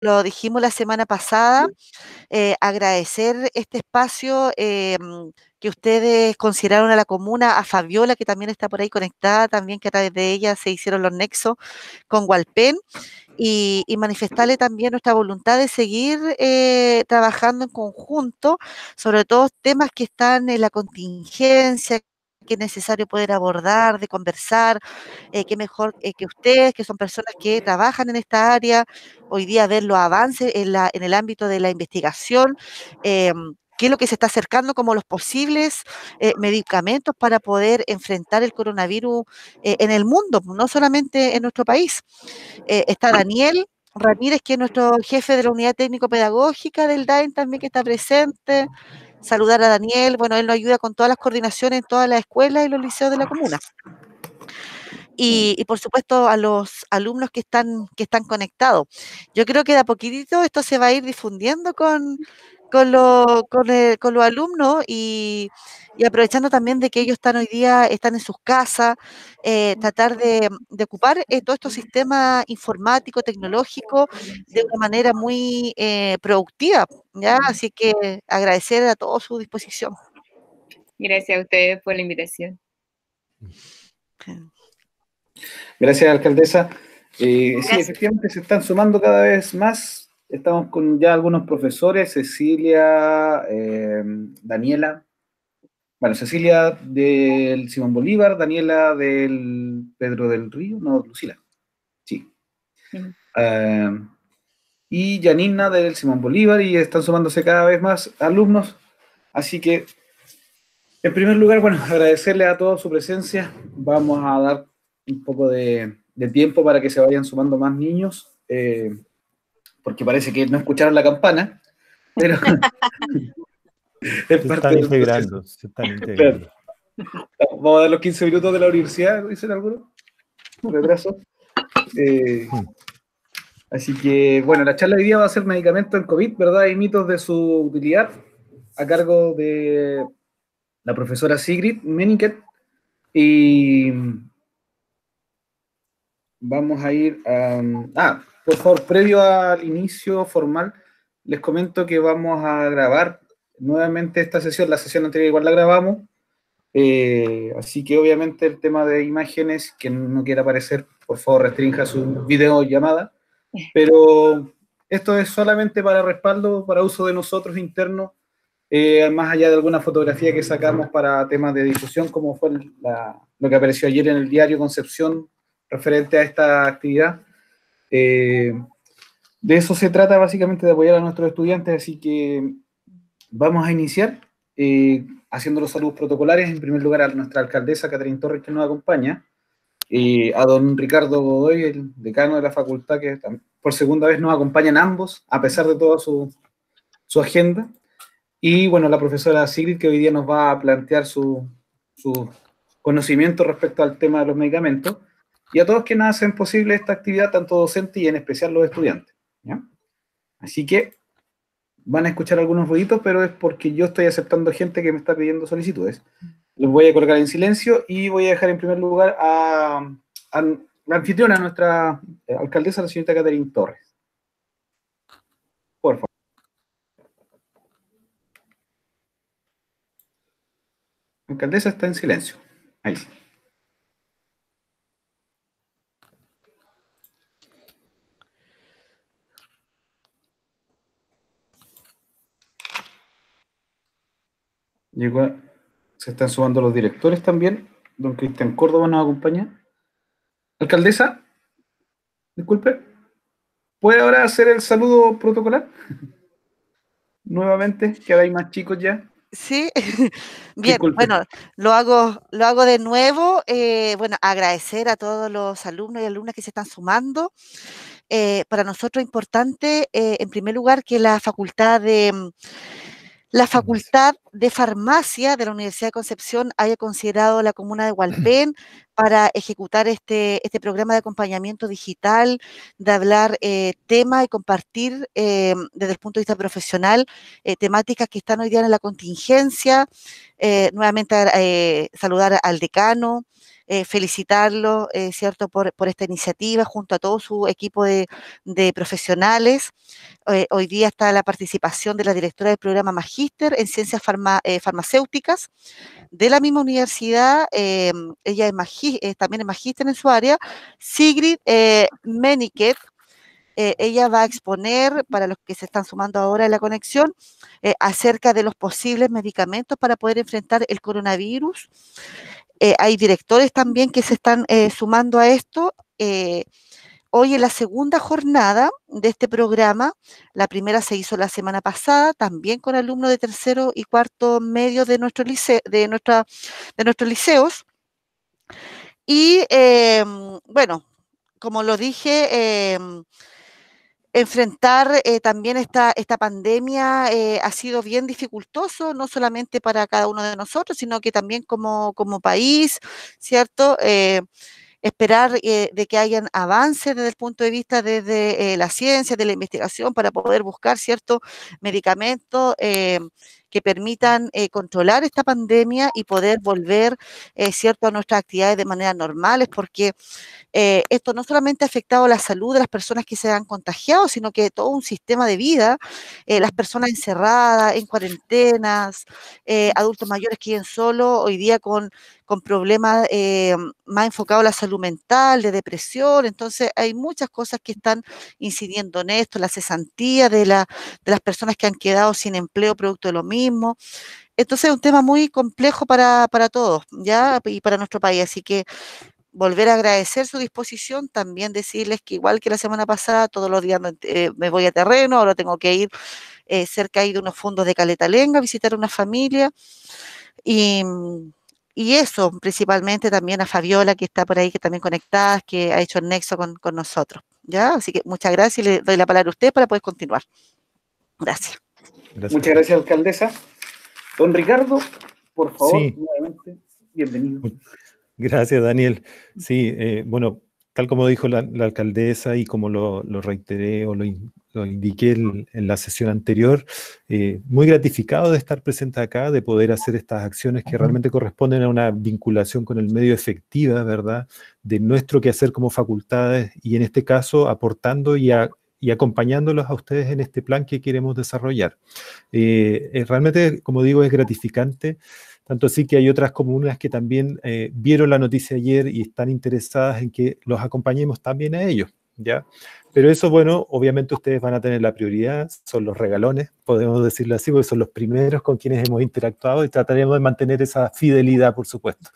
lo dijimos la semana pasada, agradecer este espacio que ustedes consideraron a la comuna, a Fabiola, que también está por ahí conectada, también que a través de ella se hicieron los nexos con Hualpén, y manifestarle también nuestra voluntad de seguir trabajando en conjunto, sobre todo temas que están en la contingencia, que es necesario poder abordar, de conversar, que mejor que ustedes, que son personas que trabajan en esta área, hoy día ver los avances en el ámbito de la investigación, qué es lo que se está acercando como los posibles medicamentos para poder enfrentar el coronavirus en el mundo, no solamente en nuestro país. Está Daniel Ramírez, que es nuestro jefe de la unidad técnico-pedagógica del DAEN también, que está presente. Saludar a Daniel, bueno, él nos ayuda con todas las coordinaciones en todas las escuelas y los liceos de la comuna. Y por supuesto a los alumnos que están conectados. Yo creo que de a poquitito esto se va a ir difundiendo con los alumnos y aprovechando también de que ellos hoy día están en sus casas, tratar de ocupar todos estos sistemas informáticos, tecnológicos, de una manera muy productiva, ¿ya? Así que agradecer a todos su disposición. Gracias a ustedes por la invitación. Gracias, alcaldesa. Sí, efectivamente se están sumando cada vez más. Estamos con ya algunos profesores, Cecilia, Daniela. Bueno, Cecilia del Simón Bolívar, Daniela del Pedro del Río, no, Lucila. Sí. Y Janina del Simón Bolívar, y están sumándose cada vez más alumnos. Así que, en primer lugar, bueno, agradecerle a todos su presencia. Vamos a dar un poco de tiempo para que se vayan sumando más niños, porque parece que no escucharon la campana, pero se están integrando. Claro. Vamos a dar los 15 minutos de la universidad, dicen algunos, retraso. Así que, bueno, la charla de hoy día va a ser medicamentos en COVID, ¿verdad? Y mitos de su utilidad, a cargo de la profesora Sigrid Meniket. Y vamos a ir a... por favor, previo al inicio formal, les comento que vamos a grabar nuevamente esta sesión. La sesión anterior igual la grabamos. Así que obviamente el tema de imágenes, quien no quiera aparecer, por favor restrinja su videollamada. Pero esto es solamente para respaldo, para uso de nosotros internos, más allá de alguna fotografía que sacamos para temas de difusión, como fue lo que apareció ayer en el diario Concepción referente a esta actividad. De eso se trata básicamente, de apoyar a nuestros estudiantes, así que vamos a iniciar haciendo los saludos protocolares. En primer lugar a nuestra alcaldesa Catherine Torres, que nos acompaña, a don Ricardo Godoy, el decano de la facultad, que por segunda vez nos acompañan ambos, a pesar de toda su agenda, y bueno, la profesora Sigrid, que hoy día nos va a plantear su conocimiento respecto al tema de los medicamentos, y a todos quienes hacen posible esta actividad, tanto docente y en especial los estudiantes, ¿ya? Así que van a escuchar algunos ruiditos, pero es porque yo estoy aceptando gente que me está pidiendo solicitudes. Los voy a colocar en silencio y voy a dejar en primer lugar a la anfitriona, nuestra alcaldesa, la señorita Catherine Torres. Por favor. La alcaldesa está en silencio. Ahí sí. Se están sumando los directores también. Don Cristian Córdoba nos acompaña. Alcaldesa, disculpe, ¿puede ahora hacer el saludo protocolar? Nuevamente, que ahora hay más chicos ya. Sí, bien, Disculpe. bueno, lo hago de nuevo. Bueno, agradecer a todos los alumnos y alumnas que se están sumando. Para nosotros es importante, en primer lugar, que la Facultad de Farmacia de la Universidad de Concepción haya considerado la comuna de Hualpén para ejecutar este programa de acompañamiento digital, de hablar temas y compartir desde el punto de vista profesional temáticas que están hoy día en la contingencia. Nuevamente saludar al decano, felicitarlo, ¿cierto?, por esta iniciativa junto a todo su equipo de profesionales. Hoy día está la participación de la directora del programa Magíster en Ciencias Farmacéuticas de la misma universidad. Ella también es magíster en su área, Sigrid Meniket. Ella va a exponer, para los que se están sumando ahora en la conexión, acerca de los posibles medicamentos para poder enfrentar el coronavirus. Hay directores también que se están sumando a esto. Hoy en la segunda jornada de este programa, la primera se hizo la semana pasada, también con alumnos de tercero y cuarto medio de nuestros liceos. Y bueno, como lo dije, enfrentar también esta pandemia ha sido bien dificultoso, no solamente para cada uno de nosotros, sino que también como país, ¿cierto? Esperar de que hayan avances desde el punto de vista desde la ciencia, de la investigación, para poder buscar ciertos medicamentos que permitan controlar esta pandemia y poder volver, ¿cierto?, a nuestras actividades de manera normales, porque esto no solamente ha afectado la salud de las personas que se han contagiado, sino que todo un sistema de vida, las personas encerradas, en cuarentenas, adultos mayores que viven solos, hoy día con problemas más enfocados a la salud mental, de depresión. Entonces hay muchas cosas que están incidiendo en esto, la cesantía de las personas que han quedado sin empleo producto de lo mismo. Entonces es un tema muy complejo para todos, ¿ya? Y para nuestro país, así que volver a agradecer su disposición, también decirles que igual que la semana pasada, todos los días me voy a terreno, ahora tengo que ir cerca ahí de unos fondos de Caletalenga a visitar a una familia, y eso, principalmente también a Fabiola, que está por ahí, que también conectada, que ha hecho el nexo con nosotros, ¿ya? Así que muchas gracias y le doy la palabra a usted para poder continuar. Gracias. Muchas gracias, alcaldesa. Don Ricardo, por favor, Sí. nuevamente, bienvenido. Gracias, Daniel. Sí, bueno, tal como dijo la alcaldesa y como lo reiteré o lo indiqué en la sesión anterior, muy gratificado de estar presente acá, de poder hacer estas acciones que realmente corresponden a una vinculación con el medio efectiva, ¿verdad?, de nuestro quehacer como facultades, y en este caso aportando y acompañándolos a ustedes en este plan que queremos desarrollar. Realmente, como digo, es gratificante. Tanto así que hay otras comunas que también vieron la noticia ayer y están interesadas en que los acompañemos también a ellos, ¿ya? Pero eso, bueno, obviamente ustedes van a tener la prioridad, son los regalones, podemos decirlo así, porque son los primeros con quienes hemos interactuado y trataremos de mantener esa fidelidad, por supuesto.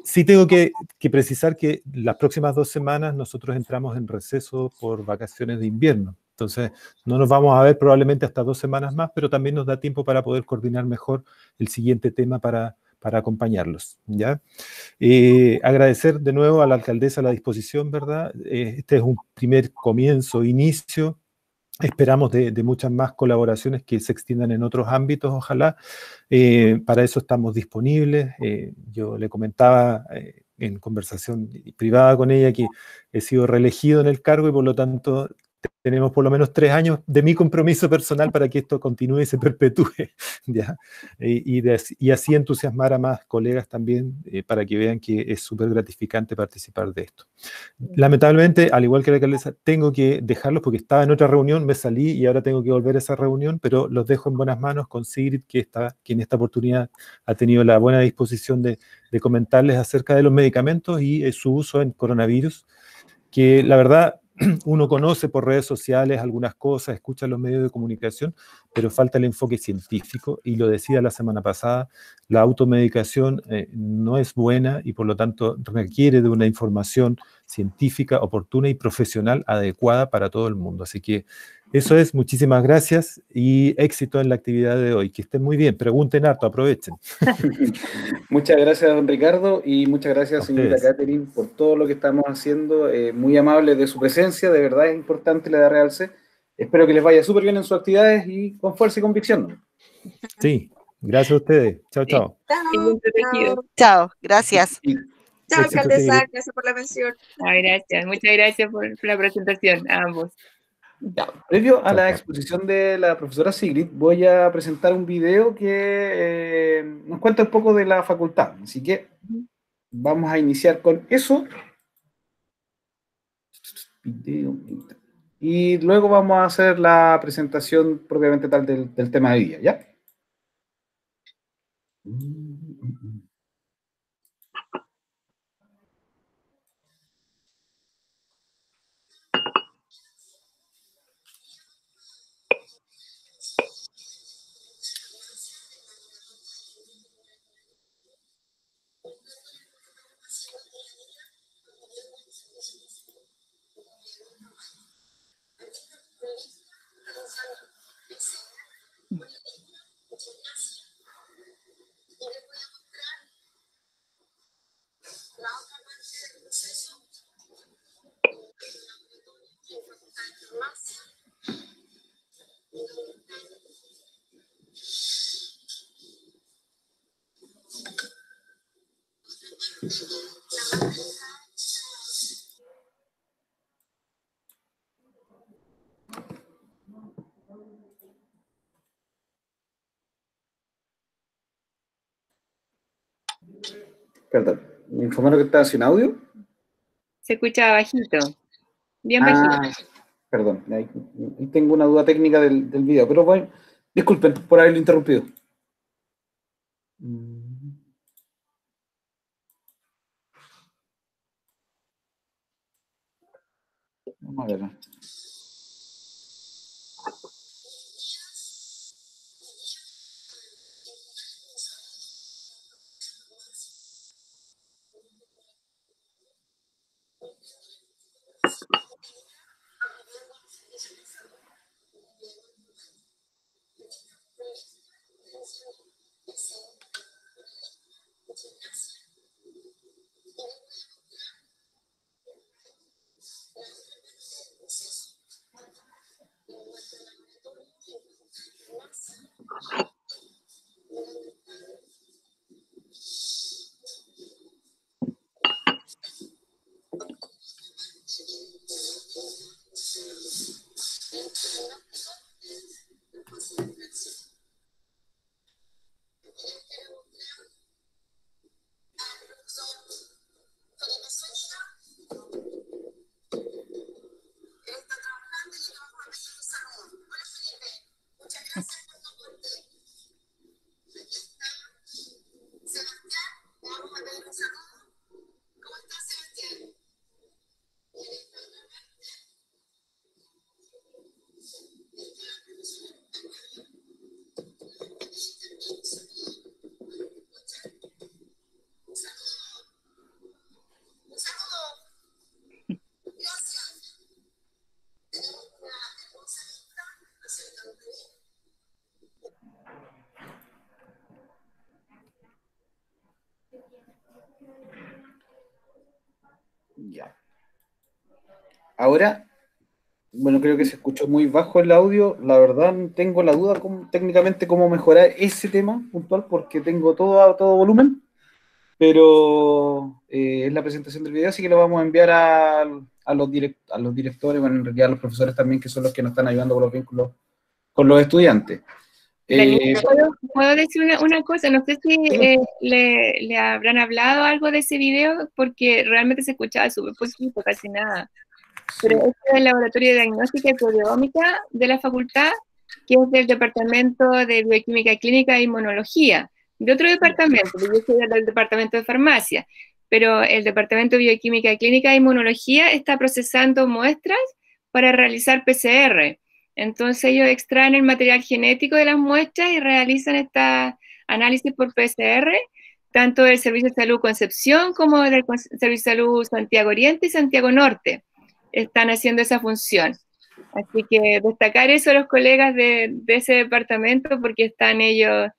Sí tengo que precisar que las próximas 2 semanas nosotros entramos en receso por vacaciones de invierno. Entonces, no nos vamos a ver probablemente hasta 2 semanas más, pero también nos da tiempo para poder coordinar mejor el siguiente tema para acompañarlos, ¿ya? Agradecer de nuevo a la alcaldesa la disposición, ¿verdad? Este es un primer comienzo, inicio. Esperamos de muchas más colaboraciones que se extiendan en otros ámbitos, ojalá. Para eso estamos disponibles. Yo le comentaba en conversación privada con ella que he sido reelegido en el cargo y por lo tanto tenemos por lo menos 3 años de mi compromiso personal para que esto continúe y se perpetúe, ¿ya? Y así entusiasmar a más colegas también para que vean que es súper gratificante participar de esto. Lamentablemente, al igual que la alcaldesa, tengo que dejarlos porque estaba en otra reunión, me salí y ahora tengo que volver a esa reunión, pero los dejo en buenas manos con Sigrid, que en esta oportunidad ha tenido la buena disposición de comentarles acerca de los medicamentos y su uso en coronavirus, que la verdad uno conoce por redes sociales algunas cosas, escucha los medios de comunicación, pero falta el enfoque científico, y lo decía la semana pasada, la automedicación no es buena y por lo tanto requiere de una información científica, oportuna y profesional adecuada para todo el mundo. Así que eso es, muchísimas gracias y éxito en la actividad de hoy. Que estén muy bien, pregunten harto, aprovechen. Muchas gracias, don Ricardo, y muchas gracias, señorita Catherine, por todo lo que estamos haciendo. Muy amable de su presencia, de verdad es importante, le da realce. Espero que les vaya súper bien en sus actividades y con fuerza y convicción. Sí, gracias a ustedes. Chao, chao. Chao, gracias. Chao, Éxito, alcaldesa, Sigrid. gracias por la mención. Gracias, muchas gracias por la presentación a ambos. Ya, previo a Chao, la chao. exposición de la profesora Sigrid, voy a presentar un video que nos cuenta un poco de la facultad. Así que vamos a iniciar con eso. Video. Y luego vamos a hacer la presentación propiamente tal del tema de hoy día, ¿ya? Perdón, me informaron que estaba sin audio. Se escucha bajito, bien bajito. Perdón, ahí tengo una duda técnica del video, pero bueno, disculpen por haberlo interrumpido. Vamos a ver. Ya. Ahora, bueno, creo que se escuchó muy bajo el audio. La verdad, tengo la duda técnicamente cómo mejorar ese tema puntual porque tengo todo a todo volumen, pero es la presentación del video, así que lo vamos a enviar a los directores, bueno, en realidad a los profesores también, que son los que nos están ayudando con los vínculos con los estudiantes. Daniel, ¿puedo decir una cosa? No sé si le habrán hablado algo de ese video, porque realmente se escuchaba súper poquito, casi nada. Pero este es el Laboratorio de Diagnóstica y Proteómica de la facultad, que es del Departamento de Bioquímica Clínica e Inmunología, de otro departamento, porque yo soy del Departamento de Farmacia, pero el Departamento de Bioquímica Clínica e Inmunología está procesando muestras para realizar PCR. Entonces ellos extraen el material genético de las muestras y realizan este análisis por PCR, tanto del Servicio de Salud Concepción como del Servicio de Salud Santiago Oriente y Santiago Norte. Están haciendo esa función. Así que destacar eso a los colegas de ese departamento, porque están ellos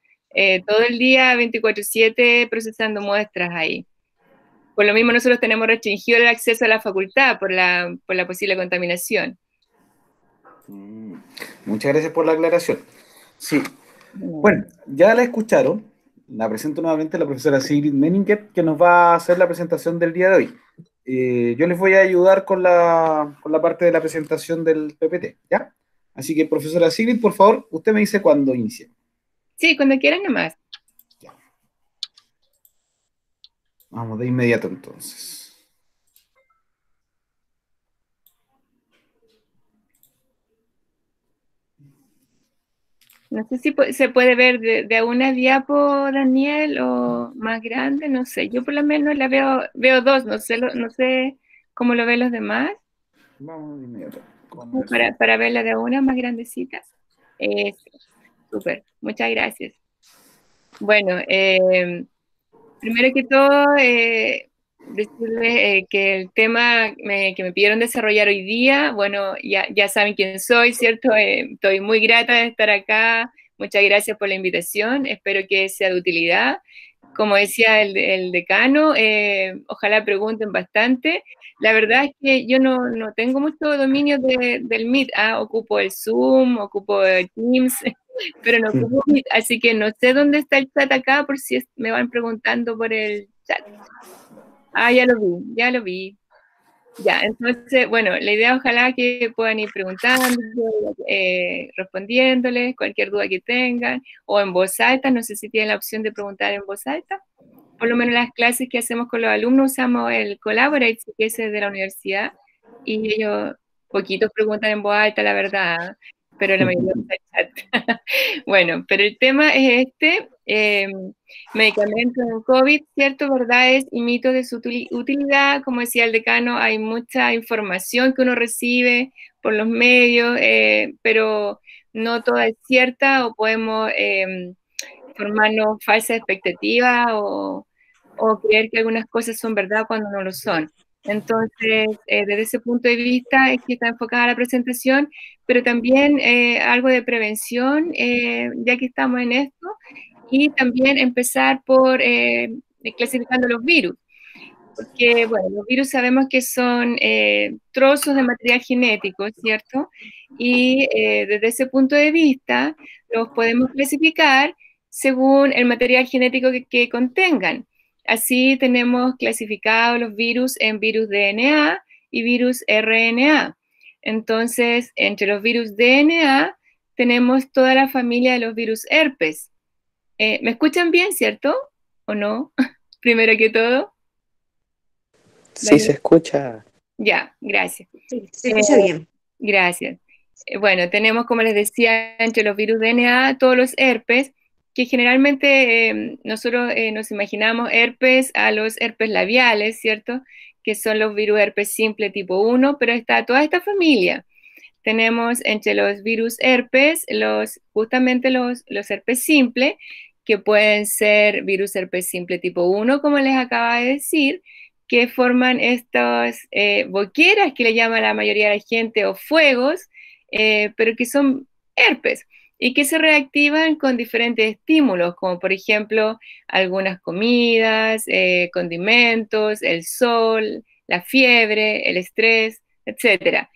todo el día 24/7 procesando muestras ahí. Por lo mismo nosotros tenemos restringido el acceso a la facultad por la posible contaminación. Muchas gracias por la aclaración. Sí, bueno, ya la escucharon. la presento nuevamente a la profesora Sigrid Menninget, que nos va a hacer la presentación del día de hoy. Yo les voy a ayudar con la parte de la presentación del PPT, ¿ya? Así que, profesora Sigrid, por favor, usted me dice cuándo inicie. Sí, cuando quieran nomás. Ya. Vamos de inmediato entonces. No sé si se puede ver de una diapo, Daniel, o más grande, no sé. Yo por lo menos la veo dos, no sé cómo lo ven los demás. Vamos de inmediato. Para verla de una más grandecita. Súper, muchas gracias. Bueno, primero que todo, decirles que el tema que me pidieron desarrollar hoy día, bueno, ya saben quién soy, ¿cierto? Estoy muy grata de estar acá. Muchas gracias por la invitación. Espero que sea de utilidad. Como decía el decano, ojalá pregunten bastante. La verdad es que yo no tengo mucho dominio del Meet. Ocupo el Zoom, ocupo el Teams, pero no ocupo Meet, así que no sé dónde está el chat acá por si me van preguntando por el chat. Ya lo vi. Ya, entonces, bueno, la idea ojalá que puedan ir preguntando, respondiéndoles cualquier duda que tengan, o en voz alta, no sé si tienen la opción de preguntar en voz alta. Por lo menos las clases que hacemos con los alumnos usamos el Collaborate, que es de la universidad, y ellos, poquitos preguntan en voz alta, la verdad, pero la mayoría usa el chat. Bueno, pero el tema es este, medicamentos en COVID, ¿cierto? Verdades y mitos de su utilidad. Como decía el decano, hay mucha información que uno recibe por los medios, pero no toda es cierta o podemos formarnos falsas expectativas o creer que algunas cosas son verdad cuando no lo son. Entonces, desde ese punto de vista es que está enfocada la presentación, pero también algo de prevención, ya que estamos en esto, y también empezar por clasificando los virus, porque, bueno, los virus sabemos que son trozos de material genético, ¿cierto? Y desde ese punto de vista los podemos clasificar según el material genético que contengan. Así tenemos clasificados los virus en virus DNA y virus RNA. Entonces, entre los virus DNA tenemos toda la familia de los virus herpes. ¿Me escuchan bien, cierto? ¿O no? Primero que todo. Sí, se escucha. Ya, gracias. Sí, se escucha bien. Gracias. Bueno, tenemos, como les decía, entre los virus DNA, todos los herpes, que generalmente nosotros nos imaginamos herpes a los herpes labiales, ¿cierto? Que son los virus herpes simple tipo 1, pero está toda esta familia. Tenemos entre los virus herpes, justamente los herpes simple, que pueden ser virus herpes simple tipo 1, como les acaba de decir, que forman estas boqueras que le llama la mayoría de la gente o fuegos, pero que son herpes y que se reactivan con diferentes estímulos, como por ejemplo algunas comidas, condimentos, el sol, la fiebre, el estrés, etc.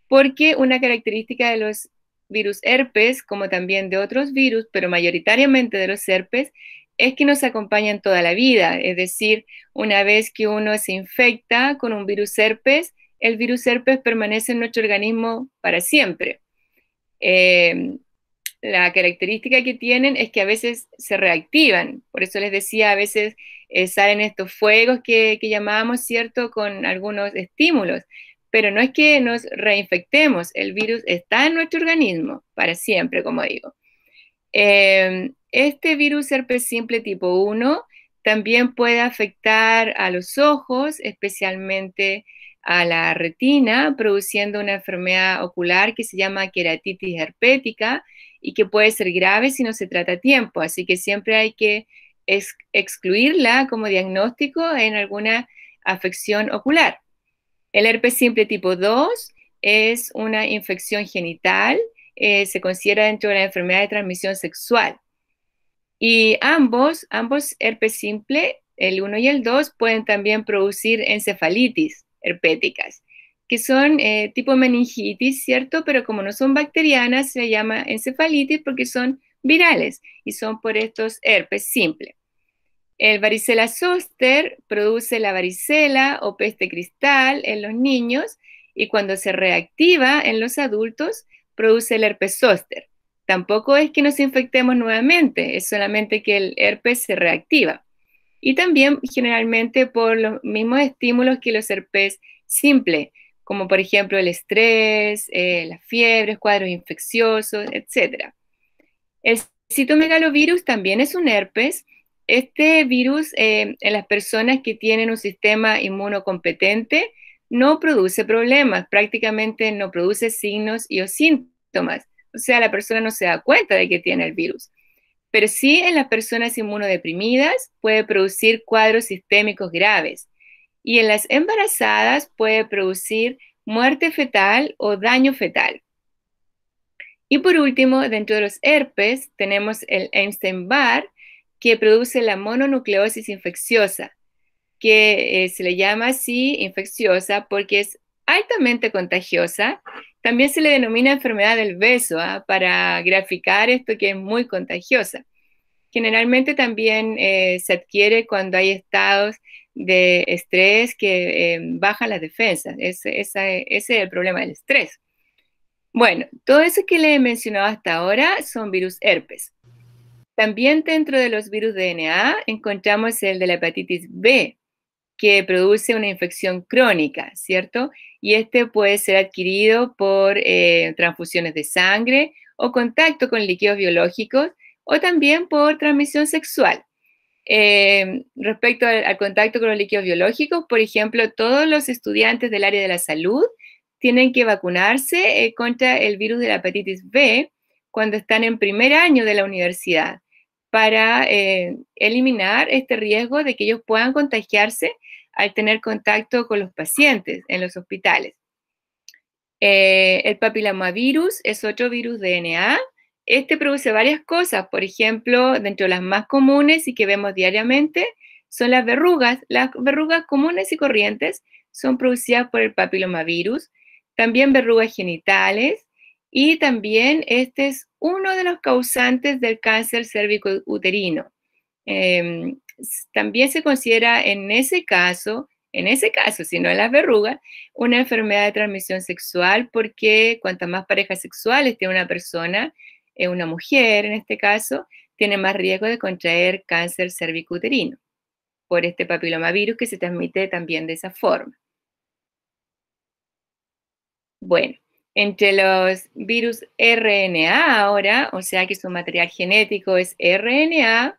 Porque una característica de los virus herpes, como también de otros virus, pero mayoritariamente de los herpes, es que nos acompañan toda la vida. Es decir, una vez que uno se infecta con un virus herpes, el virus herpes permanece en nuestro organismo para siempre. La característica que tienen es que a veces se reactivan. Por eso les decía, a veces salen estos fuegos que llamábamos, ¿cierto?, con algunos estímulos. Pero no es que nos reinfectemos, el virus está en nuestro organismo para siempre, como digo. Este virus herpes simple tipo 1 también puede afectar a los ojos, especialmente a la retina, produciendo una enfermedad ocular que se llama queratitis herpética y que puede ser grave si no se trata a tiempo. Así que siempre hay que excluirla como diagnóstico en alguna afección ocular. El herpes simple tipo 2 es una infección genital, se considera dentro de la enfermedad de transmisión sexual. Y ambos herpes simple, el 1 y el 2, pueden también producir encefalitis herpéticas, que son tipo meningitis, ¿cierto? Pero como no son bacterianas, se llama encefalitis porque son virales y son por estos herpes simples. El varicela zoster produce la varicela o peste cristal en los niños y cuando se reactiva en los adultos produce el herpes zóster. Tampoco es que nos infectemos nuevamente, es solamente que el herpes se reactiva. Y también generalmente por los mismos estímulos que los herpes simples, como por ejemplo el estrés, las fiebres, cuadros infecciosos, etc. El citomegalovirus también es un herpes. Este virus en las personas que tienen un sistema inmunocompetente no produce problemas, prácticamente no produce signos y o síntomas. O sea, la persona no se da cuenta de que tiene el virus. Pero sí en las personas inmunodeprimidas puede producir cuadros sistémicos graves. Y en las embarazadas puede producir muerte fetal o daño fetal. Y por último, dentro de los herpes tenemos el Epstein-Barr, que produce la mononucleosis infecciosa, que se le llama así infecciosa porque es altamente contagiosa. También se le denomina enfermedad del beso, para graficar esto que es muy contagiosa. Generalmente también se adquiere cuando hay estados de estrés que bajan las defensas. Ese es el problema del estrés. Bueno, todo eso que le he mencionado hasta ahora son virus herpes. También dentro de los virus DNA encontramos el de la hepatitis B, que produce una infección crónica, ¿cierto? Y este puede ser adquirido por transfusiones de sangre o contacto con líquidos biológicos o también por transmisión sexual. Respecto al contacto con los líquidos biológicos, por ejemplo, todos los estudiantes del área de la salud tienen que vacunarse contra el virus de la hepatitis B cuando están en primer año de la universidad para eliminar este riesgo de que ellos puedan contagiarse al tener contacto con los pacientes en los hospitales. El papilomavirus es otro virus DNA. Este produce varias cosas, por ejemplo, dentro de las más comunes y que vemos diariamente son las verrugas. Las verrugas comunes y corrientes son producidas por el papilomavirus, también verrugas genitales, y también este es uno de los causantes del cáncer cérvico-uterino. También se considera en ese caso, si no en las verrugas, una enfermedad de transmisión sexual porque cuantas más parejas sexuales tiene una persona, una mujer en este caso, tiene más riesgo de contraer cáncer cérvico-uterino por este papilomavirus que se transmite también de esa forma. Bueno, entre los virus RNA ahora, o sea que su material genético es RNA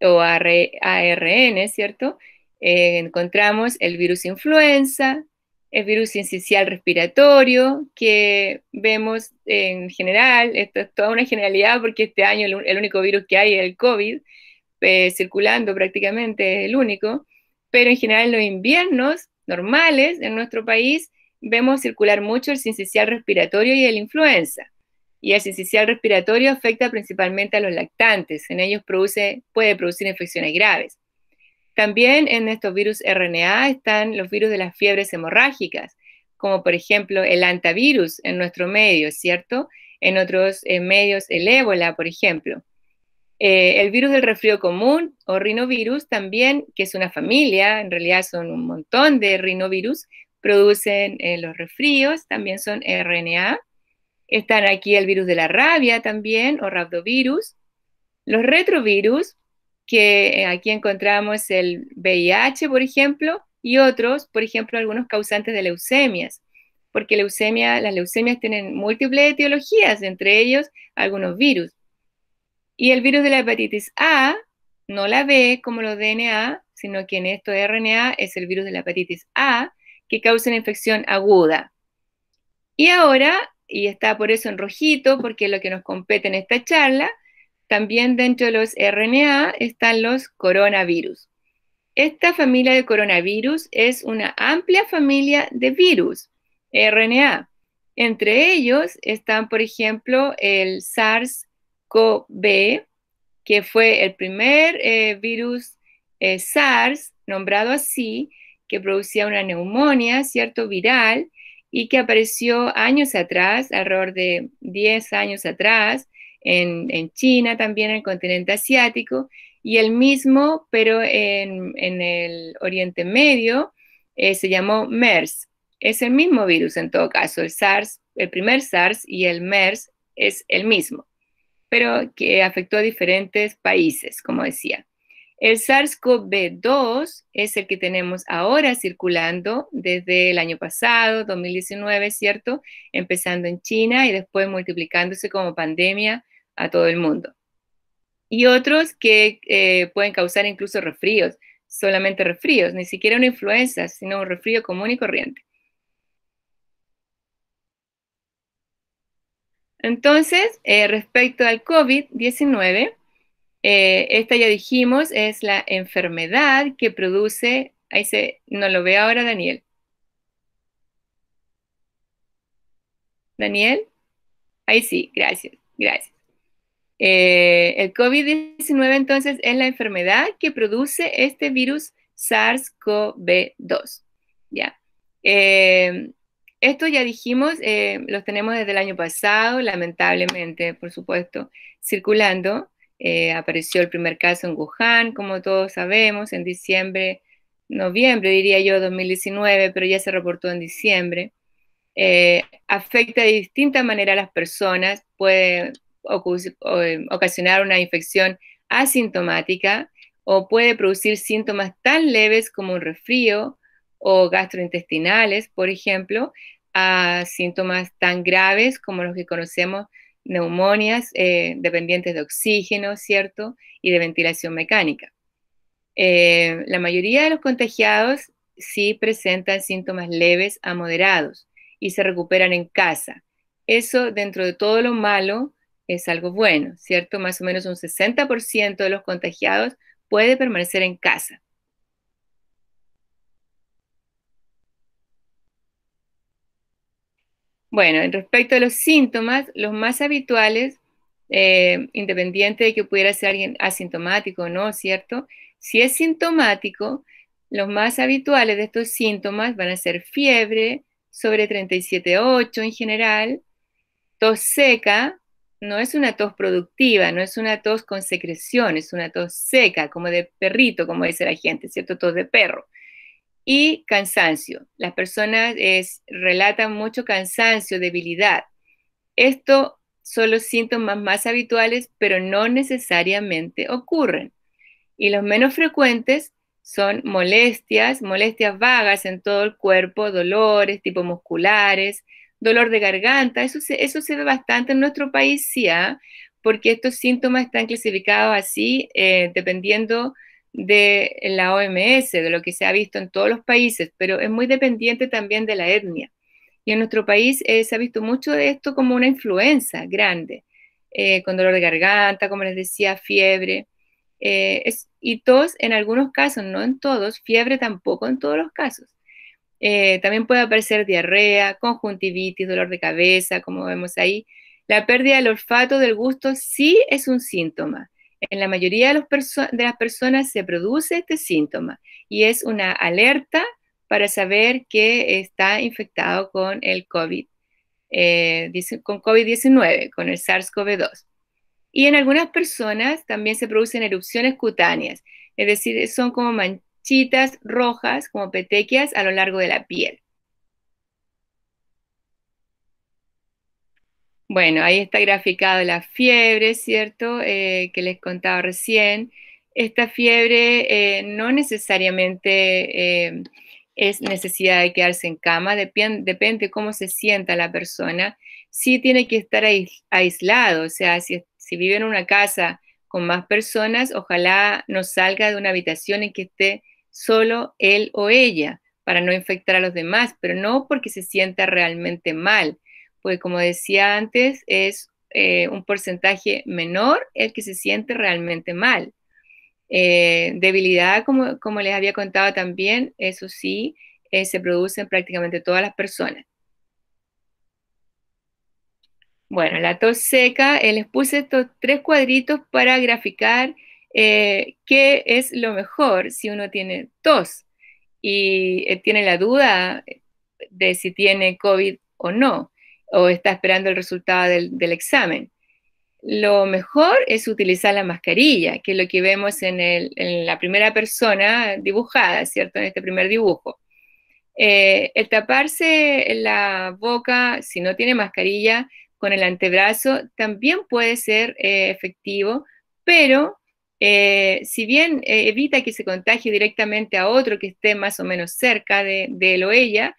o ARN, ¿cierto? Encontramos el virus influenza, el virus sincicial respiratorio, que vemos en general, esto es toda una generalidad porque este año el único virus que hay es el COVID, circulando prácticamente es el único, pero en general en los inviernos normales en nuestro país vemos circular mucho el sincicial respiratorio y el influenza. Y el sincicial respiratorio afecta principalmente a los lactantes, en ellos puede producir infecciones graves. También en estos virus RNA están los virus de las fiebres hemorrágicas, como por ejemplo el hantavirus en nuestro medio, ¿cierto? En otros medios el ébola, por ejemplo. El virus del resfrío común o rinovirus también, que es una familia, en realidad son un montón de rinovirus, producen los resfríos, también son RNA. Están aquí el virus de la rabia también, o rhabdovirus. Los retrovirus, que aquí encontramos el VIH, por ejemplo, y otros, por ejemplo, algunos causantes de leucemias, porque las leucemias tienen múltiples etiologías, entre ellos algunos virus. Y el virus de la hepatitis A, no la B como los DNA, sino que en esto de RNA es el virus de la hepatitis A, que causa una infección aguda. Y ahora, y está por eso en rojito, porque es lo que nos compete en esta charla, también dentro de los RNA están los coronavirus. Esta familia de coronavirus es una amplia familia de virus, RNA. Entre ellos están, por ejemplo, el SARS-CoV, que fue el primer virus SARS, nombrado así, que producía una neumonía, ¿cierto?, viral, y que apareció años atrás, alrededor de 10 años atrás, en China, también en el continente asiático, y el mismo, pero en el Oriente Medio, se llamó MERS. Es el mismo virus en todo caso, el SARS, el primer SARS y el MERS es el mismo, pero que afectó a diferentes países, como decía. El SARS-CoV-2 es el que tenemos ahora circulando desde el año pasado, 2019, ¿cierto? Empezando en China y después multiplicándose como pandemia a todo el mundo. Y otros que pueden causar incluso resfríos, solamente resfríos, ni siquiera una influenza, sino un resfrío común y corriente. Entonces, respecto al COVID-19, esta ya dijimos es la enfermedad que produce, no lo ve ahora Daniel. Daniel, ahí sí, gracias, gracias. El COVID-19 entonces es la enfermedad que produce este virus SARS-CoV-2. ¿Ya? Esto ya dijimos, los tenemos desde el año pasado, lamentablemente, por supuesto, circulando. Apareció el primer caso en Wuhan, como todos sabemos, en diciembre, noviembre, diría yo, 2019, pero ya se reportó en diciembre. Afecta de distinta manera a las personas, puede ocasionar una infección asintomática o puede producir síntomas tan leves como un resfrío o gastrointestinales, por ejemplo, a síntomas tan graves como los que conocemos, neumonias dependientes de oxígeno, ¿cierto? Y de ventilación mecánica. La mayoría de los contagiados sí presentan síntomas leves a moderados y se recuperan en casa. Eso, dentro de todo lo malo, es algo bueno, ¿cierto? Más o menos un 60% de los contagiados puede permanecer en casa. Bueno, en respecto a los síntomas, los más habituales, independiente de que pudiera ser alguien asintomático o no, ¿cierto? Si es sintomático, los más habituales de estos síntomas van a ser fiebre, sobre 37,8 en general, tos seca, no es una tos productiva, no es una tos con secreción, es una tos seca, como de perrito, como dice la gente, ¿cierto? Tos de perro. Y cansancio. Las personas relatan mucho cansancio, debilidad. Esto son los síntomas más habituales, pero no necesariamente ocurren. Y los menos frecuentes son molestias, molestias vagas en todo el cuerpo, dolores tipo musculares, dolor de garganta. Eso se ve bastante en nuestro país, sí, porque estos síntomas están clasificados así dependiendo de la OMS, de lo que se ha visto en todos los países, pero es muy dependiente también de la etnia. Y en nuestro país se ha visto mucho de esto como una influenza grande, con dolor de garganta, como les decía, fiebre. Y tos en algunos casos, no en todos, fiebre tampoco en todos los casos. También puede aparecer diarrea, conjuntivitis, dolor de cabeza, como vemos ahí. La pérdida del olfato, del gusto, sí es un síntoma. En la mayoría de las personas se produce este síntoma y es una alerta para saber que está infectado con el COVID, con COVID-19, con el SARS-CoV-2. Y en algunas personas también se producen erupciones cutáneas, es decir, son como manchitas rojas, como petequias a lo largo de la piel. Bueno, ahí está graficado la fiebre, ¿cierto? Que les contaba recién. Esta fiebre no necesariamente es necesidad de quedarse en cama, depende de cómo se sienta la persona. Sí tiene que estar aislado, o sea, si vive en una casa con más personas, ojalá no salga de una habitación en que esté solo él o ella para no infectar a los demás, pero no porque se sienta realmente mal, porque como decía antes, es un porcentaje menor el que se siente realmente mal. Debilidad, como les había contado también, eso sí, se produce en prácticamente todas las personas. Bueno, la tos seca, les puse estos 3 cuadritos para graficar qué es lo mejor si uno tiene tos y tiene la duda de si tiene COVID o no, o está esperando el resultado del examen. lo mejor es utilizar la mascarilla, que es lo que vemos en la primera persona dibujada, ¿cierto? En este primer dibujo. El taparse la boca, si no tiene mascarilla, con el antebrazo también puede ser efectivo, pero si bien evita que se contagie directamente a otro que esté más o menos cerca de él o ella,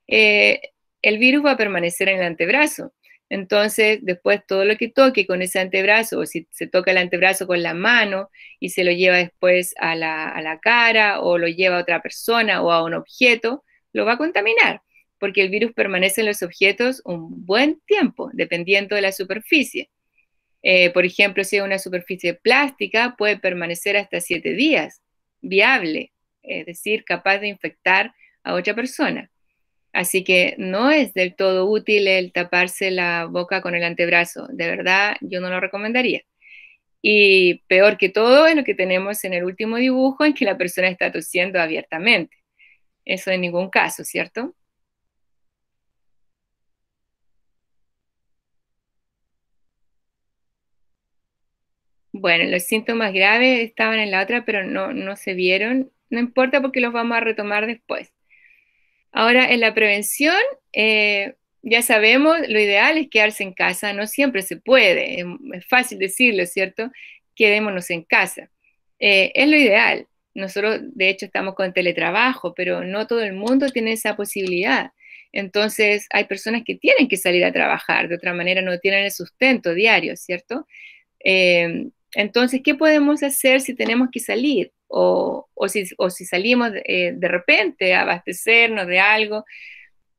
el virus va a permanecer en el antebrazo. Entonces, después todo lo que toque con ese antebrazo, o si se toca el antebrazo con la mano y se lo lleva después a la cara, o lo lleva a otra persona o a un objeto, lo va a contaminar, porque el virus permanece en los objetos un buen tiempo, dependiendo de la superficie. Por ejemplo, si es una superficie plástica, puede permanecer hasta 7 días, viable, es decir, capaz de infectar a otra persona. Así que no es del todo útil el taparse la boca con el antebrazo. De verdad, yo no lo recomendaría. Y peor que todo es lo que tenemos en el último dibujo, en que la persona está tosiendo abiertamente. Eso en ningún caso, ¿cierto? Bueno, los síntomas graves estaban en la otra, pero no se vieron. No importa porque los vamos a retomar después. Ahora, en la prevención, ya sabemos, lo ideal es quedarse en casa. No siempre se puede, es fácil decirlo, ¿cierto? Quedémonos en casa. Es lo ideal. Nosotros, de hecho, estamos con teletrabajo, pero no todo el mundo tiene esa posibilidad. Entonces, hay personas que tienen que salir a trabajar, de otra manera no tienen el sustento diario, ¿cierto? Entonces, ¿qué podemos hacer si tenemos que salir? O si salimos de repente a abastecernos de algo,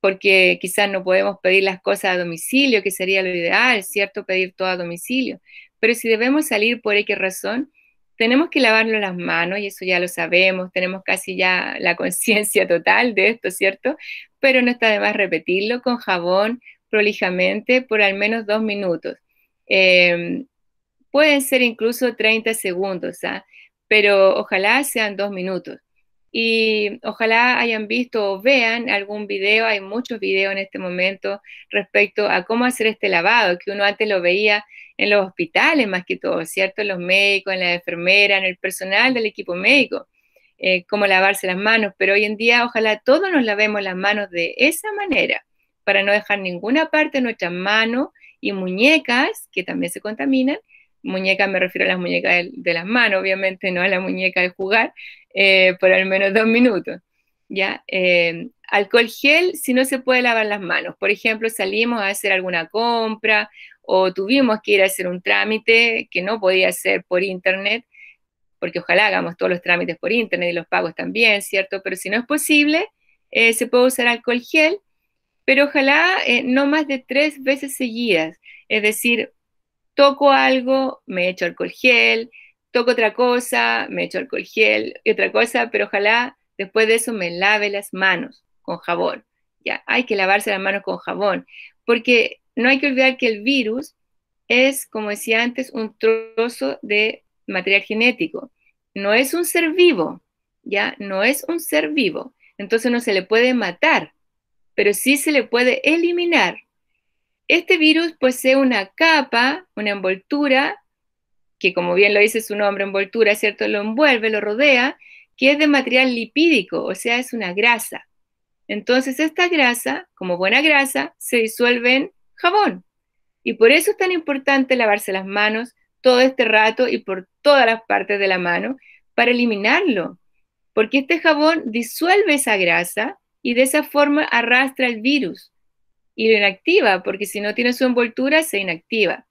porque quizás no podemos pedir las cosas a domicilio, que sería lo ideal, ¿cierto? Pedir todo a domicilio. Pero si debemos salir por X razón, tenemos que lavarnos las manos, y eso ya lo sabemos, tenemos casi ya la conciencia total de esto, ¿cierto? Pero no está de más repetirlo con jabón prolijamente por al menos 2 minutos. Pueden ser incluso 30 segundos, ¿ah? Pero ojalá sean 2 minutos. Y ojalá hayan visto o vean algún video, hay muchos videos en este momento respecto a cómo hacer este lavado, que uno antes lo veía en los hospitales más que todo, ¿cierto? En los médicos, en la enfermera, en el personal del equipo médico, cómo lavarse las manos, pero hoy en día ojalá todos nos lavemos las manos de esa manera, para no dejar ninguna parte de nuestras manos y muñecas, que también se contaminan. Muñecas me refiero a las muñecas de las manos, obviamente, no a la muñeca de jugar, por al menos 2 minutos. ¿Ya? Alcohol gel si no se puede lavar las manos. Por ejemplo, salimos a hacer alguna compra o tuvimos que ir a hacer un trámite que no podía hacer por internet, porque ojalá hagamos todos los trámites por internet y los pagos también, ¿cierto? Pero si no es posible, se puede usar alcohol gel, pero ojalá no más de 3 veces seguidas. Es decir, toco algo, me echo alcohol gel, toco otra cosa, me echo alcohol gel y otra cosa, pero ojalá después de eso me lave las manos con jabón. Ya, hay que lavarse las manos con jabón, porque no hay que olvidar que el virus es, como decía antes, un trozo de material genético. No es un ser vivo, ya, no es un ser vivo. Entonces no se le puede matar, pero sí se le puede eliminar. Este virus posee una capa, una envoltura, que como bien lo dice su nombre, envoltura, ¿cierto? Lo envuelve, lo rodea, que es de material lipídico, o sea, es una grasa. Entonces esta grasa, como buena grasa, se disuelve en jabón. Y por eso es tan importante lavarse las manos todo este rato y por todas las partes de la mano para eliminarlo. Porque este jabón disuelve esa grasa y de esa forma arrastra el virus y lo inactiva, porque si no tiene su envoltura, se inactiva.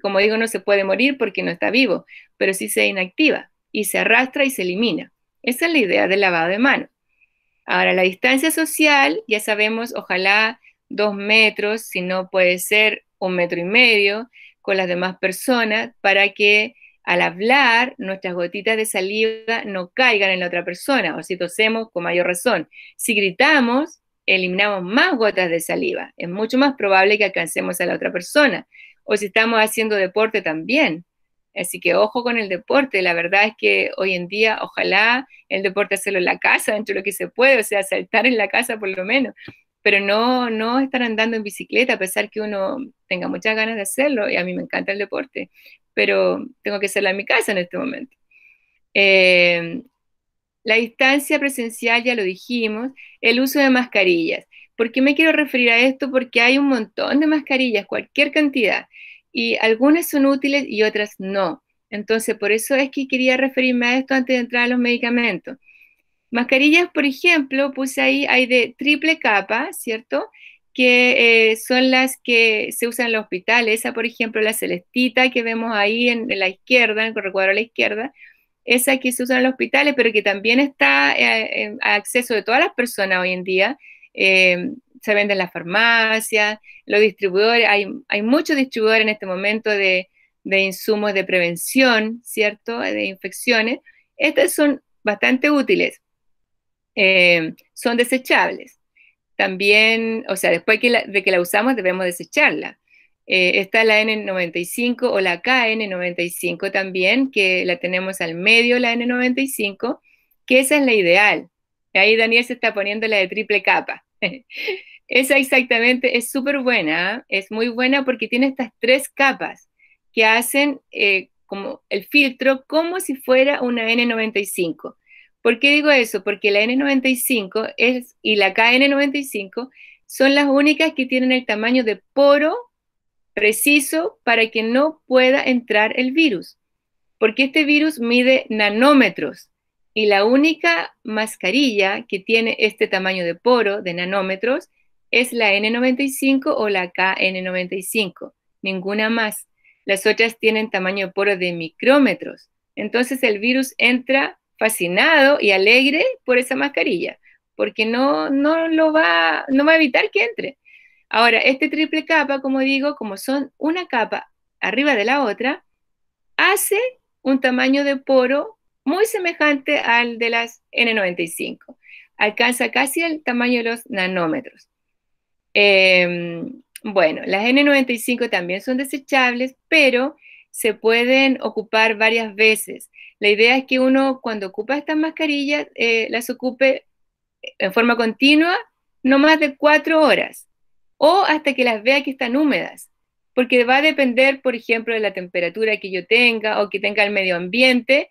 Como digo, no se puede morir porque no está vivo, pero sí se inactiva y se arrastra y se elimina. Esa es la idea del lavado de manos. Ahora, la distancia social, ya sabemos, ojalá 2 metros, si no puede ser 1,5 metros con las demás personas, para que al hablar nuestras gotitas de saliva no caigan en la otra persona, o si tosemos, con mayor razón. Si gritamos, eliminamos más gotas de saliva. Es mucho más probable que alcancemos a la otra persona. O si estamos haciendo deporte también. Así que ojo con el deporte. La verdad es que hoy en día, ojalá el deporte hacerlo en la casa, dentro de lo que se puede, o sea, saltar en la casa por lo menos. Pero no estar andando en bicicleta, a pesar que uno tenga muchas ganas de hacerlo, y a mí me encanta el deporte, pero tengo que hacerlo en mi casa en este momento. La distancia presencial, ya lo dijimos, el uso de mascarillas. ¿Por qué me quiero referir a esto? Porque hay un montón de mascarillas, cualquier cantidad, y algunas son útiles y otras no. Entonces, por eso es que quería referirme a esto antes de entrar a los medicamentos. Mascarillas, por ejemplo, puse ahí, hay de triple capa, ¿cierto? Que son las que se usan en los hospitales. Esa, por ejemplo, la celestita que vemos ahí en la izquierda, en el recuadro a la izquierda, esa que se usa en los hospitales, pero que también está a acceso de todas las personas hoy en día. Se vende en las farmacias, los distribuidores, hay muchos distribuidores en este momento de insumos de prevención, ¿cierto? De infecciones. Estas son bastante útiles. Son desechables. También, o sea, después de que la usamos debemos desecharla. Está la N95 o la KN95 también, que la tenemos al medio, la N95, que esa es la ideal. Ahí Daniel se está poniendo la de triple capa. Esa exactamente es súper buena, es muy buena porque tiene estas 3 capas que hacen como el filtro como si fuera una N95. ¿Por qué digo eso? Porque la N95 y la KN95 son las únicas que tienen el tamaño de poro preciso para que no pueda entrar el virus. Porque este virus mide nanómetros y la única mascarilla que tiene este tamaño de poro de nanómetros es la N95 o la KN95, ninguna más. Las otras tienen tamaño de poro de micrómetros. Entonces el virus entra fascinado y alegre por esa mascarilla, porque no va a evitar que entre. Ahora, este triple capa, como digo, como son una capa arriba de la otra, hace un tamaño de poro muy semejante al de las N95. Alcanza casi el tamaño de los nanómetros. Bueno, las N95 también son desechables, pero se pueden ocupar varias veces. La idea es que uno, cuando ocupa estas mascarillas, las ocupe en forma continua, no más de 4 horas, o hasta que las vea que están húmedas, porque va a depender, por ejemplo, de la temperatura que yo tenga o que tenga el medio ambiente,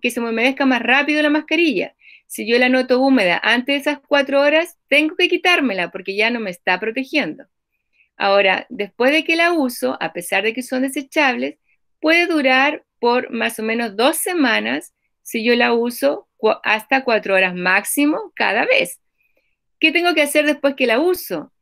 que se me humedezca más rápido la mascarilla. Si yo la noto húmeda antes de esas 4 horas, tengo que quitármela porque ya no me está protegiendo. Ahora, después de que la uso, a pesar de que son desechables, puede durar por más o menos 2 semanas si yo la uso hasta 4 horas máximo cada vez. ¿Qué tengo que hacer después que la uso?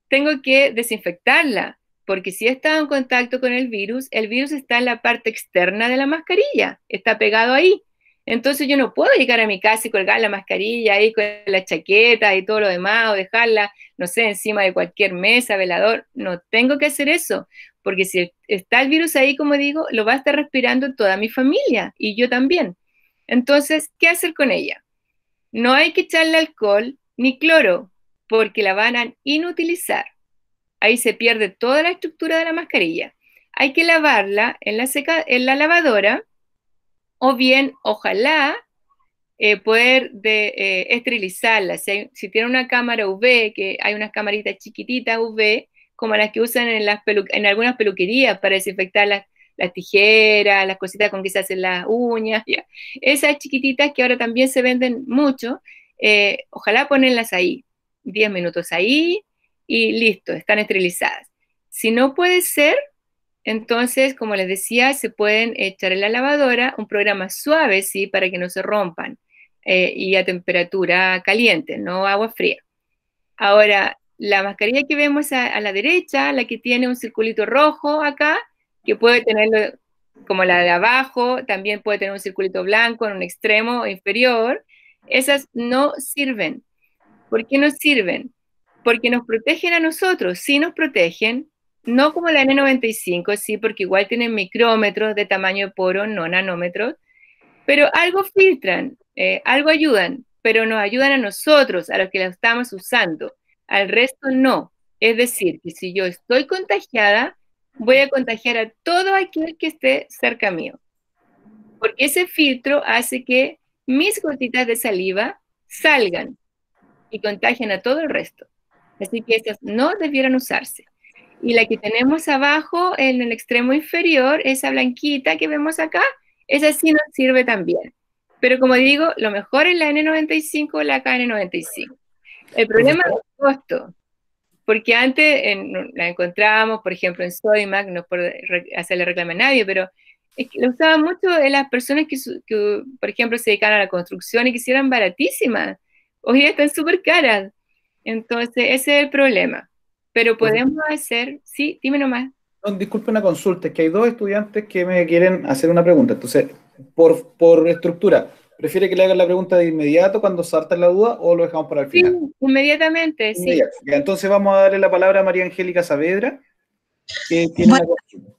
Tengo que desinfectarla, porque si he estado en contacto con el virus está en la parte externa de la mascarilla, está pegado ahí. Entonces yo no puedo llegar a mi casa y colgar la mascarilla ahí con la chaqueta y todo lo demás, o dejarla, no sé, encima de cualquier mesa, velador. No tengo que hacer eso, porque si está el virus ahí, como digo, lo va a estar respirando toda mi familia y yo también. Entonces, ¿qué hacer con ella? No hay que echarle alcohol ni cloro, porque la van a inutilizar. Ahí se pierde toda la estructura de la mascarilla. Hay que lavarla en la lavadora, o bien, ojalá, poder esterilizarla. Si tiene una cámara UV, que hay unas camaritas chiquititas UV, como las que usan en algunas peluquerías para desinfectar las tijeras, las cositas con que se hacen las uñas, ¿ya? Esas chiquititas que ahora también se venden mucho, ojalá ponerlas ahí, 10 minutos ahí y listo, están esterilizadas. Si no puede ser, entonces, como les decía, se pueden echar en la lavadora un programa suave, ¿sí? Para que no se rompan, y a temperatura caliente, no agua fría. Ahora, la mascarilla que vemos a la derecha, la que tiene un circulito rojo acá, que puede tenerlo como la de abajo, también puede tener un circulito blanco en un extremo inferior, esas no sirven. ¿Por qué no sirven? Porque nos protegen a nosotros, sí nos protegen, no como la N95, sí, porque igual tienen micrómetros de tamaño de poro, no nanómetros, pero algo filtran, algo ayudan, pero nos ayudan a nosotros, a los que la estamos usando, al resto no. Es decir, que si yo estoy contagiada, voy a contagiar a todo aquel que esté cerca mío, porque ese filtro hace que mis gotitas de saliva salgan y contagian a todo el resto. Así que esas no debieran usarse. Y la que tenemos abajo, en el extremo inferior, esa blanquita que vemos acá, esa sí nos sirve también. Pero como digo, lo mejor es la N95 o la KN95. El problema es el costo, porque antes la encontrábamos, por ejemplo, en Sodimac, no es por hacerle reclamo a nadie, pero es que lo usaban mucho en las personas que, por ejemplo, se dedicaban a la construcción y que eran baratísimas. Hoy día están súper caras. Entonces, ese es el problema. Pero podemos hacer, sí, dime nomás. No, disculpe una consulta, es que hay dos estudiantes que me quieren hacer una pregunta. Entonces, por estructura, ¿prefiere que le hagan la pregunta de inmediato cuando salta la duda o lo dejamos para el final? Sí, inmediatamente, sí. Inmediato. Ya, entonces vamos a darle la palabra a María Angélica Saavedra, que tiene una consulta.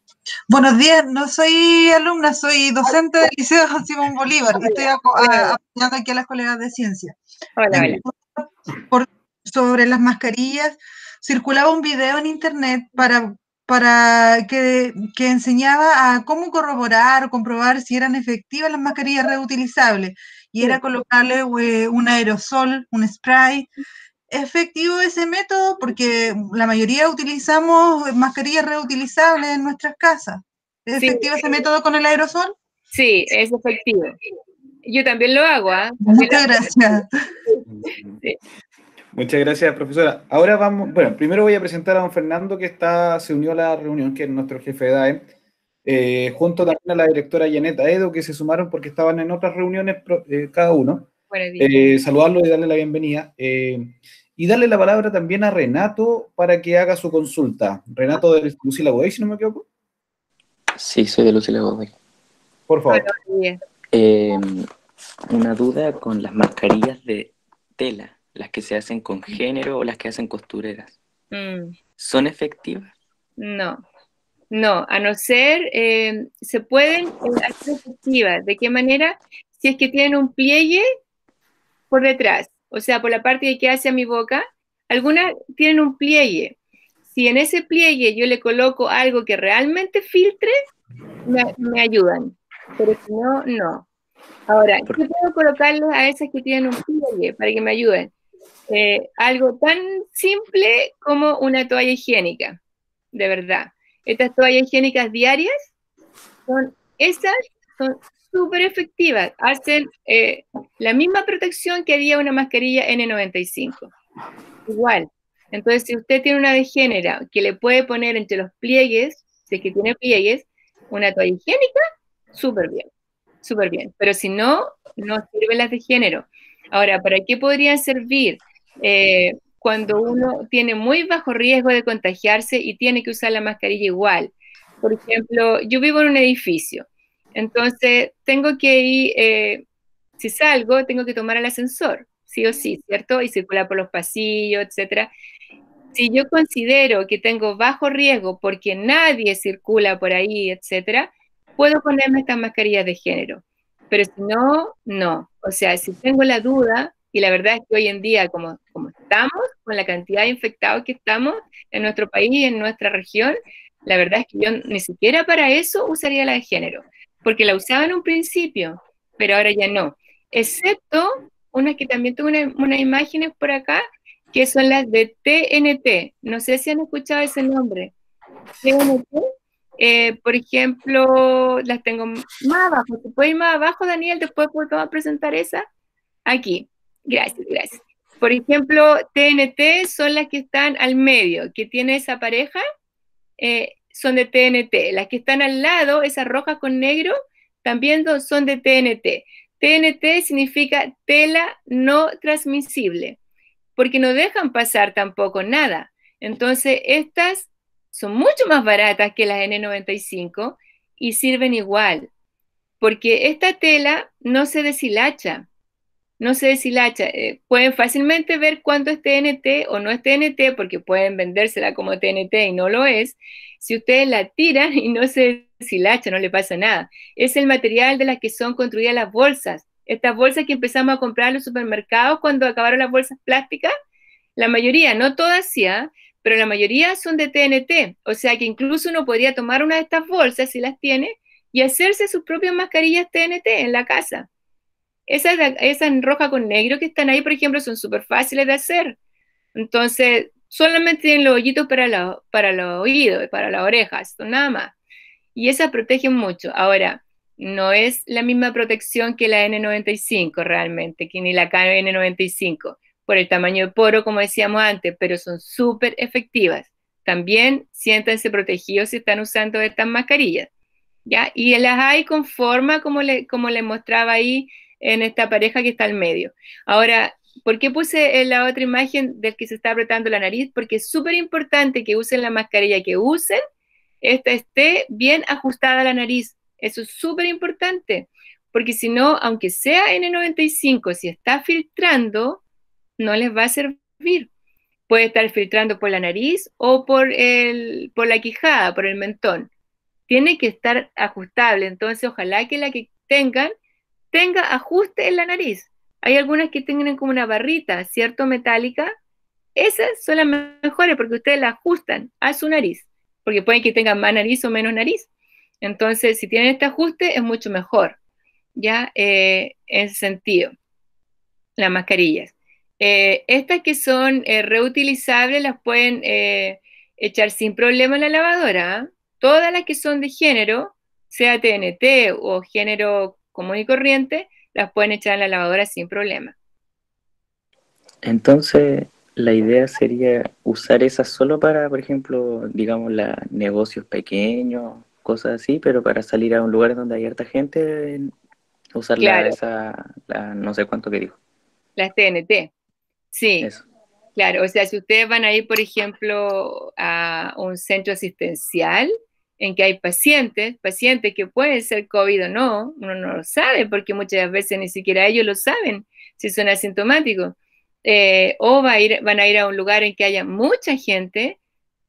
Buenos días, no soy alumna, soy docente del Liceo Simón Bolívar y estoy apoyando aquí a las colegas de ciencia. Hola. Sobre las mascarillas, circulaba un video en internet para que enseñaba a cómo corroborar o comprobar si eran efectivas las mascarillas reutilizables, y era colocarle un aerosol, un spray. ¿Es efectivo ese método? Porque la mayoría utilizamos mascarillas reutilizables en nuestras casas. ¿Es efectivo ese método con el aerosol? Sí, es efectivo. Yo también lo hago, ¿ah? Muchas gracias. Sí. Muchas gracias, profesora. Ahora vamos, bueno, primero voy a presentar a don Fernando, que se unió a la reunión, que es nuestro jefe de DAE, junto también a la directora Yaneta Edo, que se sumaron porque estaban en otras reuniones cada uno. Saludarlo y darle la bienvenida. Y darle la palabra también a Renato para que haga su consulta. Renato de Lucila Godoy, si no me equivoco. Sí, soy de Lucila Godoy. Por favor. Una duda con las mascarillas de tela, las que se hacen con género o las que hacen costureras. ¿Son efectivas? No, a no ser, se pueden hacer efectivas. ¿De qué manera? Si es que tienen un pliegue por detrás, o sea, por la parte que queda hacia mi boca, algunas tienen un pliegue. Si en ese pliegue yo le coloco algo que realmente filtre, me ayudan, pero si no, no. Ahora, ¿qué puedo colocarles a esas que tienen un pliegue para que me ayuden? Algo tan simple como una toalla higiénica, de verdad. Estas toallas higiénicas diarias son súper efectivas, hacen la misma protección que haría una mascarilla N95. Igual. Entonces, si usted tiene una de género que le puede poner entre los pliegues, si es que tiene pliegues, una toalla higiénica, súper bien, súper bien. Pero si no, no sirven las de género. Ahora, ¿para qué podrían servir? Cuando uno tiene muy bajo riesgo de contagiarse y tiene que usar la mascarilla igual. Por ejemplo, yo vivo en un edificio, entonces tengo que ir, si salgo, tengo que tomar el ascensor, sí o sí, ¿cierto? Y circular por los pasillos, etcétera. Si yo considero que tengo bajo riesgo porque nadie circula por ahí, etcétera, puedo ponerme estas mascarillas de género. Pero si no, no. O sea, si tengo la duda, y la verdad es que hoy en día, como estamos, con la cantidad de infectados que estamos en nuestro país y en nuestra región, la verdad es que yo ni siquiera para eso usaría la de género, porque la usaba en un principio, pero ahora ya no. Excepto unas que también tengo unas imágenes por acá, que son las de TNT. No sé si han escuchado ese nombre. TNT, por ejemplo, las tengo más abajo. ¿Se puede ir más abajo, Daniel? Después puedo presentar esa. Aquí. Gracias. Por ejemplo, TNT son las que están al medio, que tiene esa pareja, son de TNT. Las que están al lado, esas rojas con negro, también son de TNT. TNT significa tela no transmisible, porque no dejan pasar tampoco nada. Entonces, estas son mucho más baratas que las N95 y sirven igual, porque esta tela no se deshilacha. Pueden fácilmente ver cuánto es TNT o no es TNT, porque pueden vendérsela como TNT y no lo es. Si ustedes la tiran y no se deshilacha, no le pasa nada. Es el material de las que son construidas las bolsas. Estas bolsas que empezamos a comprar en los supermercados cuando acabaron las bolsas plásticas, la mayoría, no todas sí, pero la mayoría son de TNT. O sea que incluso uno podría tomar una de estas bolsas, si las tiene, y hacerse sus propias mascarillas TNT en la casa. Esas roja con negro que están ahí, por ejemplo, son súper fáciles de hacer. Entonces, solamente tienen los hoyitos para los oídos, para las orejas, nada más. Y esas protegen mucho. Ahora, no es la misma protección que la N95 realmente, que ni la KN95, por el tamaño de poro, como decíamos antes, pero son súper efectivas. También siéntanse protegidos si están usando estas mascarillas, ¿ya? Y las hay con forma, como le mostraba ahí en esta pareja que está al medio. Ahora, ¿por qué puse la otra imagen del que se está apretando la nariz? Porque es súper importante que usen la mascarilla que usen, esta esté bien ajustada a la nariz. Eso es súper importante, porque si no, aunque sea N95, si está filtrando, no les va a servir. Puede estar filtrando por la nariz o por la quijada, por el mentón. Tiene que estar ajustable, entonces ojalá que la que tengan tenga ajuste en la nariz. Hay algunas que tengan como una barrita, ¿cierto? Metálica. Esas son las mejores porque ustedes la ajustan a su nariz, porque pueden que tengan más nariz o menos nariz. Entonces, si tienen este ajuste, es mucho mejor, ¿ya? En ese sentido, las mascarillas. Estas que son reutilizables las pueden echar sin problema en la lavadora, ¿eh? Todas las que son de género, sea TNT o género común y corriente, las pueden echar en la lavadora sin problema. Entonces, la idea sería usar esas solo para, por ejemplo, digamos, negocios pequeños, cosas así, pero para salir a un lugar donde hay harta gente, usar Claro, no sé cuánto que dijo. las TNT, sí. Eso. Claro, o sea, si ustedes van a ir, por ejemplo, a un centro asistencial en que hay pacientes que pueden ser COVID o no, uno no lo sabe porque muchas veces ni siquiera ellos lo saben si son asintomáticos. O van a ir a un lugar en que haya mucha gente,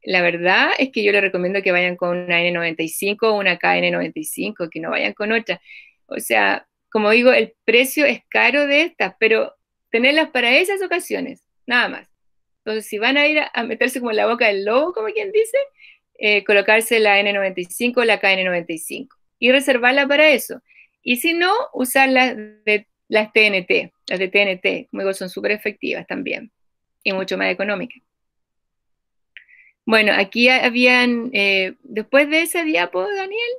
la verdad es que yo les recomiendo que vayan con una N95 o una KN95, que no vayan con otra. O sea, como digo, el precio es caro de estas, pero tenerlas para esas ocasiones, nada más. Entonces, si van a ir a meterse como en la boca del lobo, como quien dice, colocarse la N95 o la KN95 y reservarla para eso. Y si no, usar las TNT, las de TNT, como digo, son súper efectivas también y mucho más económicas. Bueno, aquí habían, después de esa diapo, Daniel,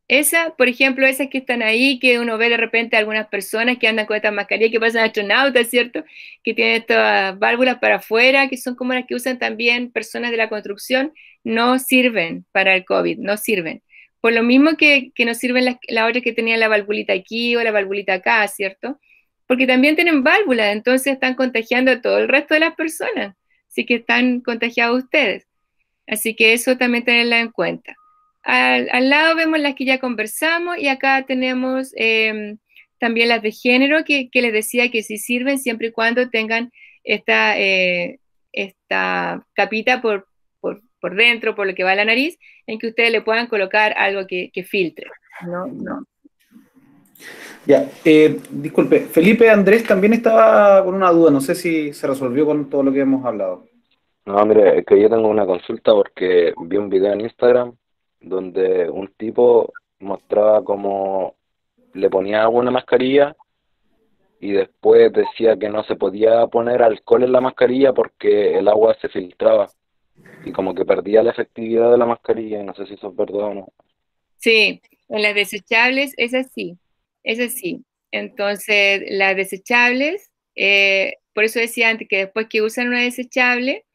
esa, por ejemplo, esas que están ahí, que uno ve de repente algunas personas que andan con estas mascarillas, que pasan astronautas, ¿cierto? Que tienen estas válvulas para afuera, que son como las que usan también personas de la construcción, no sirven para el COVID, no sirven. Por lo mismo que no sirven las otras que tenían la valvulita aquí o la valvulita acá, ¿cierto? Porque también tienen válvulas, entonces están contagiando a todo el resto de las personas, así que están contagiados ustedes. Así que eso también tenerla en cuenta. Al lado vemos las que ya conversamos y acá tenemos también las de género que les decía que sí sirven siempre y cuando tengan esta capita por dentro, por lo que va a la nariz, en que ustedes le puedan colocar algo que filtre. No. Ya, disculpe, Felipe Andrés también estaba con una duda, no sé si se resolvió con todo lo que hemos hablado. No, mire, es que yo tengo una consulta porque vi un video en Instagram donde un tipo mostraba cómo le ponía agua a una mascarilla y después decía que no se podía poner alcohol en la mascarilla porque el agua se filtraba y como que perdía la efectividad de la mascarilla, y no sé si eso es verdad o no. Sí, en las desechables es así. Entonces, las desechables, por eso decía antes que después que usan una desechable,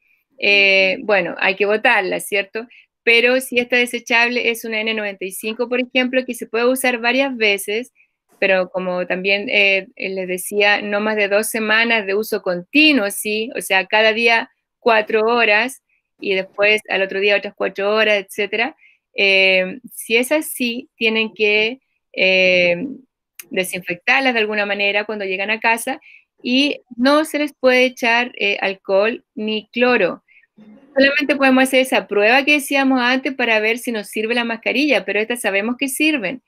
bueno, hay que botarla, ¿cierto? Pero si esta desechable es una N95, por ejemplo, que se puede usar varias veces, pero como también les decía, no más de 2 semanas de uso continuo, ¿sí? O sea, cada día 4 horas y después al otro día otras 4 horas, etcétera. Si es así, tienen que desinfectarlas de alguna manera cuando llegan a casa y no se les puede echar alcohol ni cloro. Solamente podemos hacer esa prueba que decíamos antes para ver si nos sirve la mascarilla, pero estas sabemos que sirven,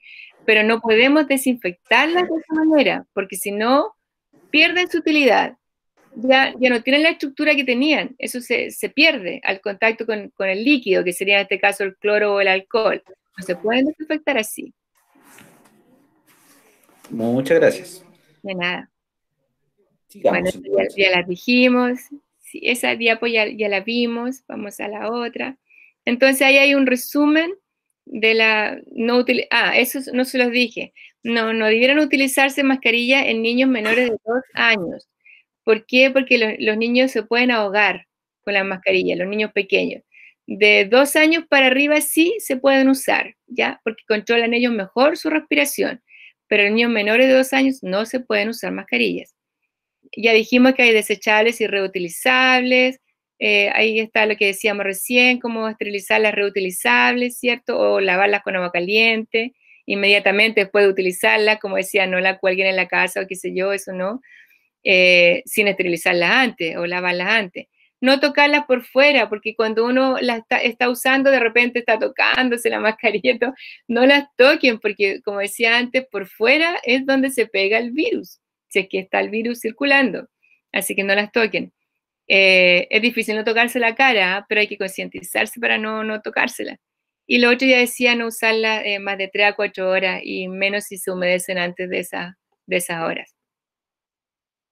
pero no podemos desinfectarlas de esa manera, porque si no, pierden su utilidad. Ya no tienen la estructura que tenían, eso se pierde al contacto con el líquido, que sería en este caso el cloro o el alcohol. No se pueden desinfectar así. Muchas gracias. De nada. Sigamos, Bueno, ya las dijimos. Sí, esa diapo ya la vimos, vamos a la otra. Entonces ahí hay un resumen de la eso no se los dije. No debieran utilizarse mascarilla en niños menores de 2 años. ¿Por qué? Porque los niños se pueden ahogar con la mascarilla, los niños pequeños. De 2 años para arriba sí se pueden usar, ¿ya? Porque controlan ellos mejor su respiración. Pero en niños menores de 2 años no se pueden usar mascarillas. Ya dijimos que hay desechables y reutilizables. Ahí está lo que decíamos recién, cómo esterilizar las reutilizables, ¿cierto? O lavarlas con agua caliente inmediatamente después de utilizarlas, como decía, no la cuelguen en la casa o qué sé yo, eso no, sin esterilizarlas antes o lavarlas antes. No tocarlas por fuera, porque cuando uno las está usando, de repente está tocándose la mascarilla y todo. No las toquen, porque como decía antes, por fuera es donde se pega el virus, si es que está el virus circulando. Así que no las toquen. Es difícil no tocarse la cara, pero hay que concientizarse para no tocársela. Y lo otro ya decía, no usarla más de 3 a 4 horas y menos si se humedecen antes de esas horas.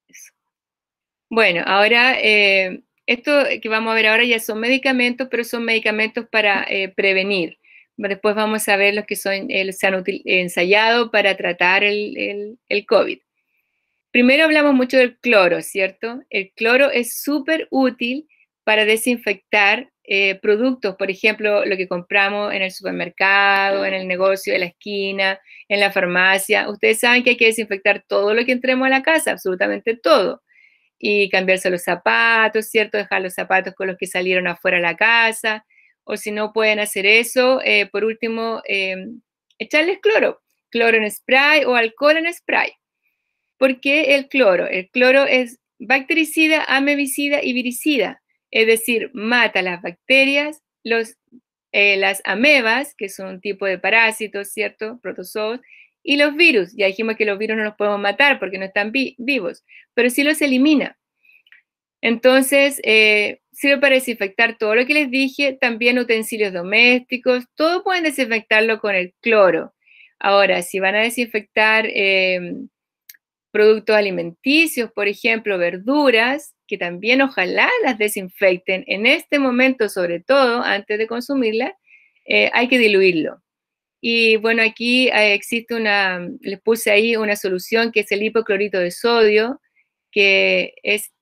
Eso. Bueno, ahora, esto que vamos a ver ahora ya son medicamentos, pero son medicamentos para prevenir. Después vamos a ver los que se han ensayado para tratar el COVID. Primero hablamos mucho del cloro, ¿cierto? El cloro es súper útil para desinfectar productos, por ejemplo, lo que compramos en el supermercado, en el negocio de la esquina, en la farmacia. Ustedes saben que hay que desinfectar todo lo que entremos a la casa, absolutamente todo. Y cambiarse los zapatos, ¿cierto? Dejar los zapatos con los que salieron afuera de la casa. O si no pueden hacer eso, por último, echarles cloro en spray o alcohol en spray. ¿Por qué el cloro? El cloro es bactericida, amebicida y viricida, es decir, mata las bacterias, las amebas, que son un tipo de parásitos, ¿cierto? Protozoos, y los virus. Ya dijimos que los virus no los podemos matar porque no están vivos, pero sí los elimina. Entonces, sirve para desinfectar todo lo que les dije, también utensilios domésticos, todo pueden desinfectarlo con el cloro. Ahora, si van a desinfectar productos alimenticios, por ejemplo, verduras, que también ojalá las desinfecten en este momento, sobre todo antes de consumirlas, hay que diluirlo. Y bueno, aquí existe les puse ahí una solución que es el hipoclorito de sodio, que es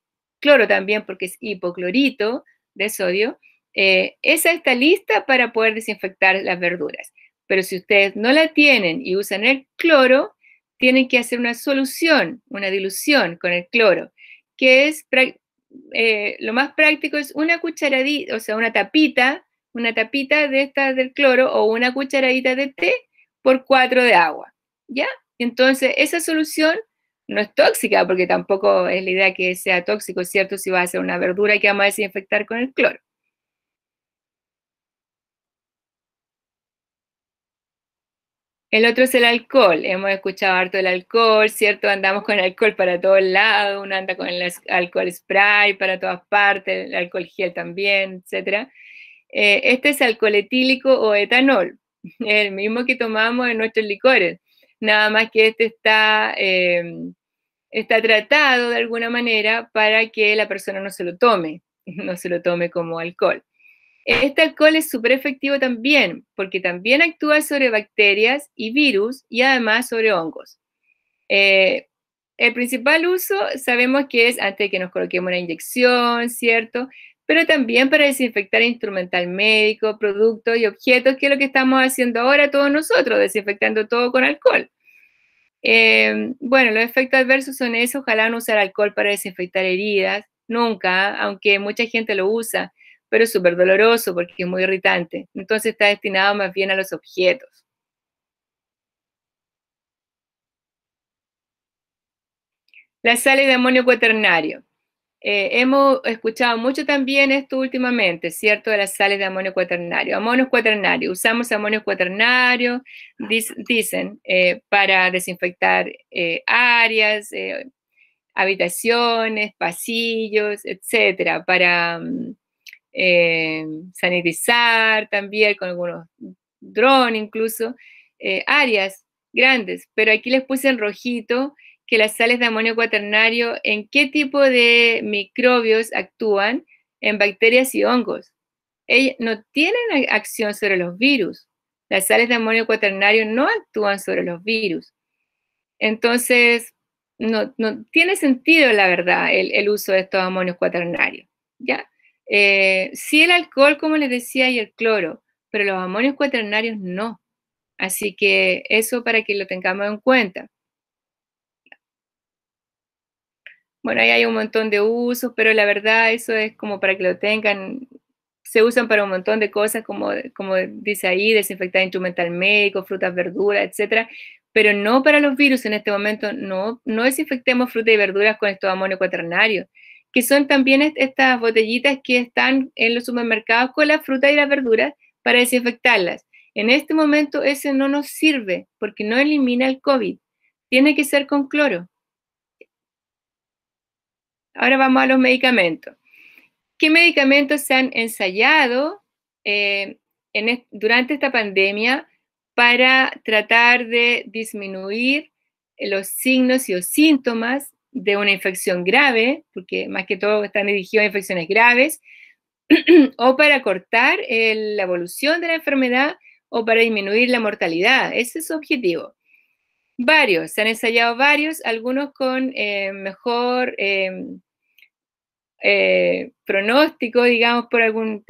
cloro también porque es hipoclorito de sodio. Esa está lista para poder desinfectar las verduras. Pero si ustedes no la tienen y usan el cloro, tienen que hacer una solución, una dilución con el cloro, que es lo más práctico es una cucharadita, o sea, una tapita de esta del cloro o una cucharadita de té por 4 de agua, ¿ya? Entonces, esa solución no es tóxica, porque tampoco es la idea que sea tóxico, ¿cierto? Si va a ser una verdura que vamos a desinfectar con el cloro. El otro es el alcohol. Hemos escuchado harto del alcohol, ¿cierto? Andamos con alcohol para todos lados, uno anda con el alcohol spray para todas partes, el alcohol gel también, etc. Este es alcohol etílico o etanol, el mismo que tomamos en nuestros licores, nada más que este está tratado de alguna manera para que la persona no se lo tome, no se lo tome como alcohol. Este alcohol es súper efectivo también, porque también actúa sobre bacterias y virus y además sobre hongos. El principal uso sabemos que es antes de que nos coloquemos una inyección, ¿cierto? Pero también para desinfectar instrumental médico, productos y objetos, que es lo que estamos haciendo ahora todos nosotros, desinfectando todo con alcohol. Bueno, los efectos adversos son esos, ojalá no usar alcohol para desinfectar heridas, nunca, aunque mucha gente lo usa, pero es súper doloroso porque es muy irritante. Entonces está destinado más bien a los objetos. Las sales de amonio cuaternario. Hemos escuchado mucho también esto últimamente, ¿cierto? De las sales de amonio cuaternario. Amonio cuaternario, usamos amonio cuaternario, dicen, para desinfectar áreas, habitaciones, pasillos, etcétera, para sanitizar también con algunos drones incluso, áreas grandes, pero aquí les puse en rojito, que las sales de amonio cuaternario, ¿en qué tipo de microbios actúan? En bacterias y hongos. Ellas no tienen acción sobre los virus. Las sales de amonio cuaternario no actúan sobre los virus. Entonces, no tiene sentido, la verdad, el uso de estos amonios cuaternarios, ¿ya? Sí el alcohol, como les decía, y el cloro, pero los amonios cuaternarios no. Así que eso para que lo tengamos en cuenta. Bueno, ahí hay un montón de usos, pero la verdad eso es como para que lo tengan. Se usan para un montón de cosas, como dice ahí, desinfectar instrumental médico, frutas, verduras, etcétera, pero no para los virus en este momento. No desinfectemos frutas y verduras con estos amonios cuaternarios, que son también estas botellitas que están en los supermercados con las frutas y las verduras para desinfectarlas. En este momento ese no nos sirve porque no elimina el COVID. Tiene que ser con cloro. Ahora vamos a los medicamentos. ¿Qué medicamentos se han ensayado durante esta pandemia para tratar de disminuir los signos y los síntomas de una infección grave, porque más que todo están dirigidos a infecciones graves, o para cortar la evolución de la enfermedad o para disminuir la mortalidad? Ese es su objetivo. Se han ensayado varios, algunos con mejor pronóstico, digamos, por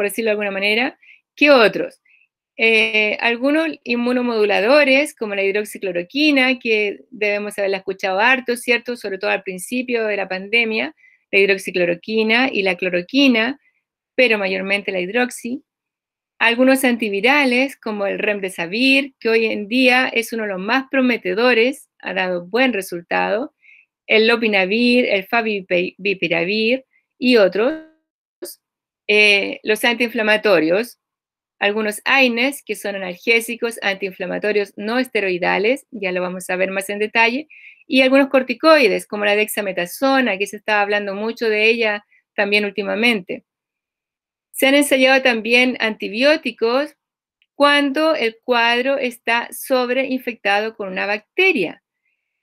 decirlo de alguna manera, que otros. Algunos inmunomoduladores, como la hidroxicloroquina, que debemos haberla escuchado harto, ¿cierto? Sobre todo al principio de la pandemia, la hidroxicloroquina y la cloroquina, pero mayormente la hidroxi. Algunos antivirales, como el remdesivir, que hoy en día es uno de los más prometedores, ha dado buen resultado, el lopinavir, el favipiravir y otros. Los antiinflamatorios, algunos AINES, que son analgésicos, antiinflamatorios no esteroidales, ya lo vamos a ver más en detalle, y algunos corticoides, como la dexametasona, que se está hablando mucho de ella también últimamente. Se han ensayado también antibióticos cuando el cuadro está sobreinfectado con una bacteria,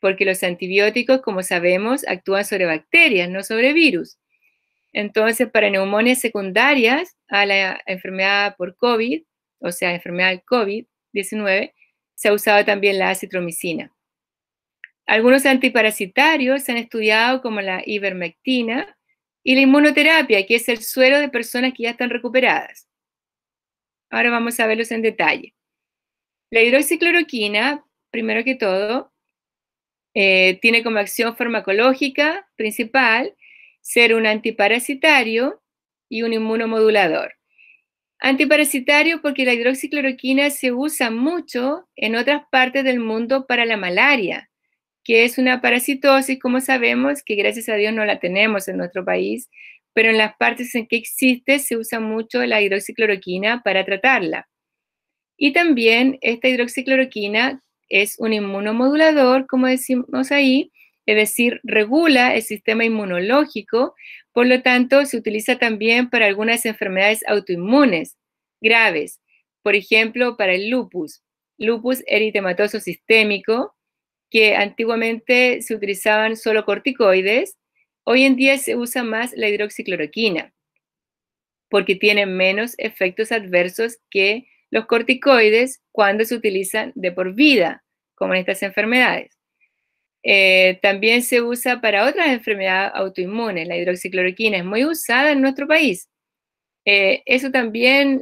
porque los antibióticos, como sabemos, actúan sobre bacterias, no sobre virus. Entonces, para neumonias secundarias a la enfermedad por COVID, o sea, enfermedad del COVID-19, se ha usado también la acitromicina. Algunos antiparasitarios se han estudiado como la ivermectina y la inmunoterapia, que es el suero de personas que ya están recuperadas. Ahora vamos a verlos en detalle. La hidroxicloroquina, primero que todo, tiene como acción farmacológica principal ser un antiparasitario y un inmunomodulador. Antiparasitario porque la hidroxicloroquina se usa mucho en otras partes del mundo para la malaria, que es una parasitosis, como sabemos, que gracias a Dios no la tenemos en nuestro país, pero en las partes en que existe se usa mucho la hidroxicloroquina para tratarla. Y también esta hidroxicloroquina es un inmunomodulador, como decimos ahí, es decir, regula el sistema inmunológico, por lo tanto se utiliza también para algunas enfermedades autoinmunes graves, por ejemplo, para el lupus eritematoso sistémico, que antiguamente se utilizaban solo corticoides, hoy en día se usa más la hidroxicloroquina, porque tiene menos efectos adversos que los corticoides cuando se utilizan de por vida, como en estas enfermedades. También se usa para otras enfermedades autoinmunes. La hidroxicloroquina es muy usada en nuestro país. Eso también,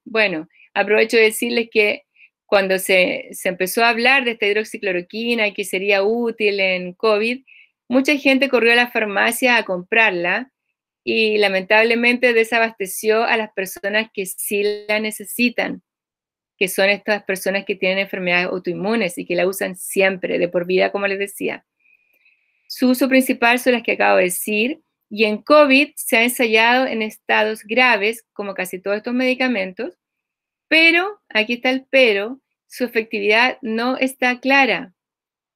bueno, aprovecho de decirles que cuando se empezó a hablar de esta hidroxicloroquina y que sería útil en COVID, mucha gente corrió a la farmacia a comprarla y lamentablemente desabasteció a las personas que sí la necesitan, que son estas personas que tienen enfermedades autoinmunes y que la usan siempre, de por vida, como les decía. Su uso principal son las que acabo de decir, y en COVID se ha ensayado en estados graves, como casi todos estos medicamentos, pero, aquí está el pero, su efectividad no está clara.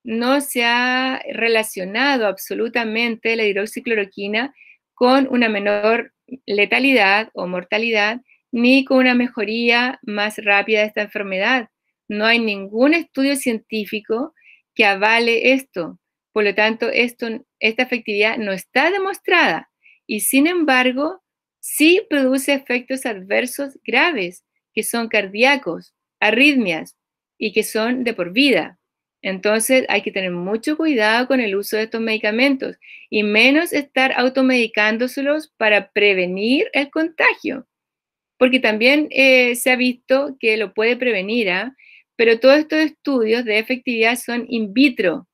No se ha relacionado absolutamente la hidroxicloroquina con una menor letalidad o mortalidad, ni con una mejoría más rápida de esta enfermedad. No hay ningún estudio científico que avale esto. Por lo tanto, esta efectividad no está demostrada y, sin embargo, sí produce efectos adversos graves, que son cardíacos, arritmias y que son de por vida. Entonces, hay que tener mucho cuidado con el uso de estos medicamentos y menos estar automedicándoselos para prevenir el contagio, porque también se ha visto que lo puede prevenir, pero todos estos estudios de efectividad son in vitro,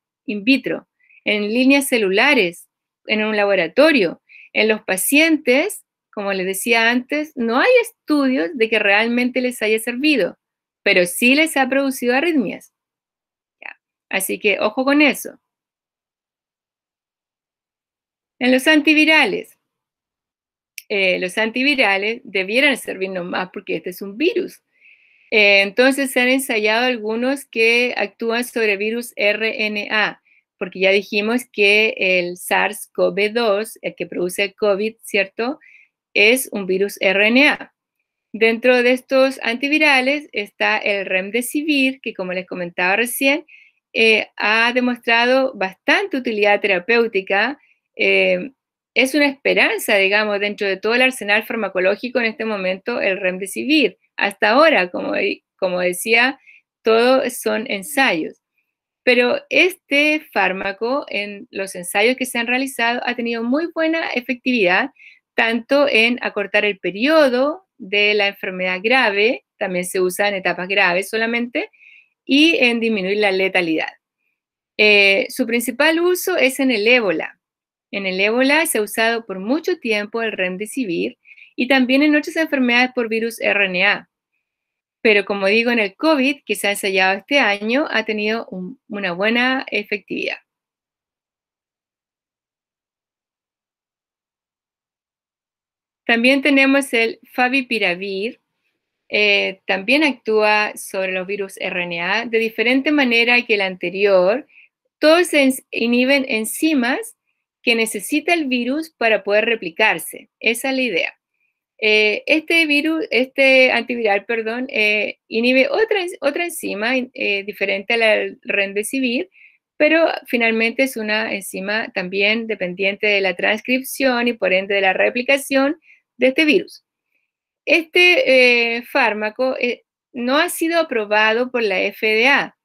en líneas celulares, en un laboratorio. En los pacientes, como les decía antes, no hay estudios de que realmente les haya servido, pero sí les ha producido arritmias. ¿Ya? Así que ojo con eso. En los antivirales debieran servirnos más porque este es un virus. Entonces se han ensayado algunos que actúan sobre virus RNA, porque ya dijimos que el SARS-CoV-2, el que produce el COVID, ¿cierto?, es un virus RNA. Dentro de estos antivirales está el Remdesivir, que como les comentaba recién, ha demostrado bastante utilidad terapéutica. Es una esperanza, digamos, dentro de todo el arsenal farmacológico en este momento, el Remdesivir. Hasta ahora, como decía, todo son ensayos. Pero este fármaco, en los ensayos que se han realizado, ha tenido muy buena efectividad, tanto en acortar el periodo de la enfermedad grave, también se usa en etapas graves solamente, y en disminuir la letalidad. Su principal uso es en el ébola. En el ébola se ha usado por mucho tiempo el Remdesivir y también en otras enfermedades por virus RNA. Pero como digo, en el COVID, que se ha ensayado este año, ha tenido una buena efectividad. También tenemos el Favipiravir. También actúa sobre los virus RNA de diferente manera que el anterior. Todos se inhiben enzimas que necesita el virus para poder replicarse. Esa es la idea. Este antiviral, inhibe otra enzima diferente a la Remdesivir, pero finalmente es una enzima también dependiente de la transcripción y por ende de la replicación de este virus. Este fármaco no ha sido aprobado por la FDA,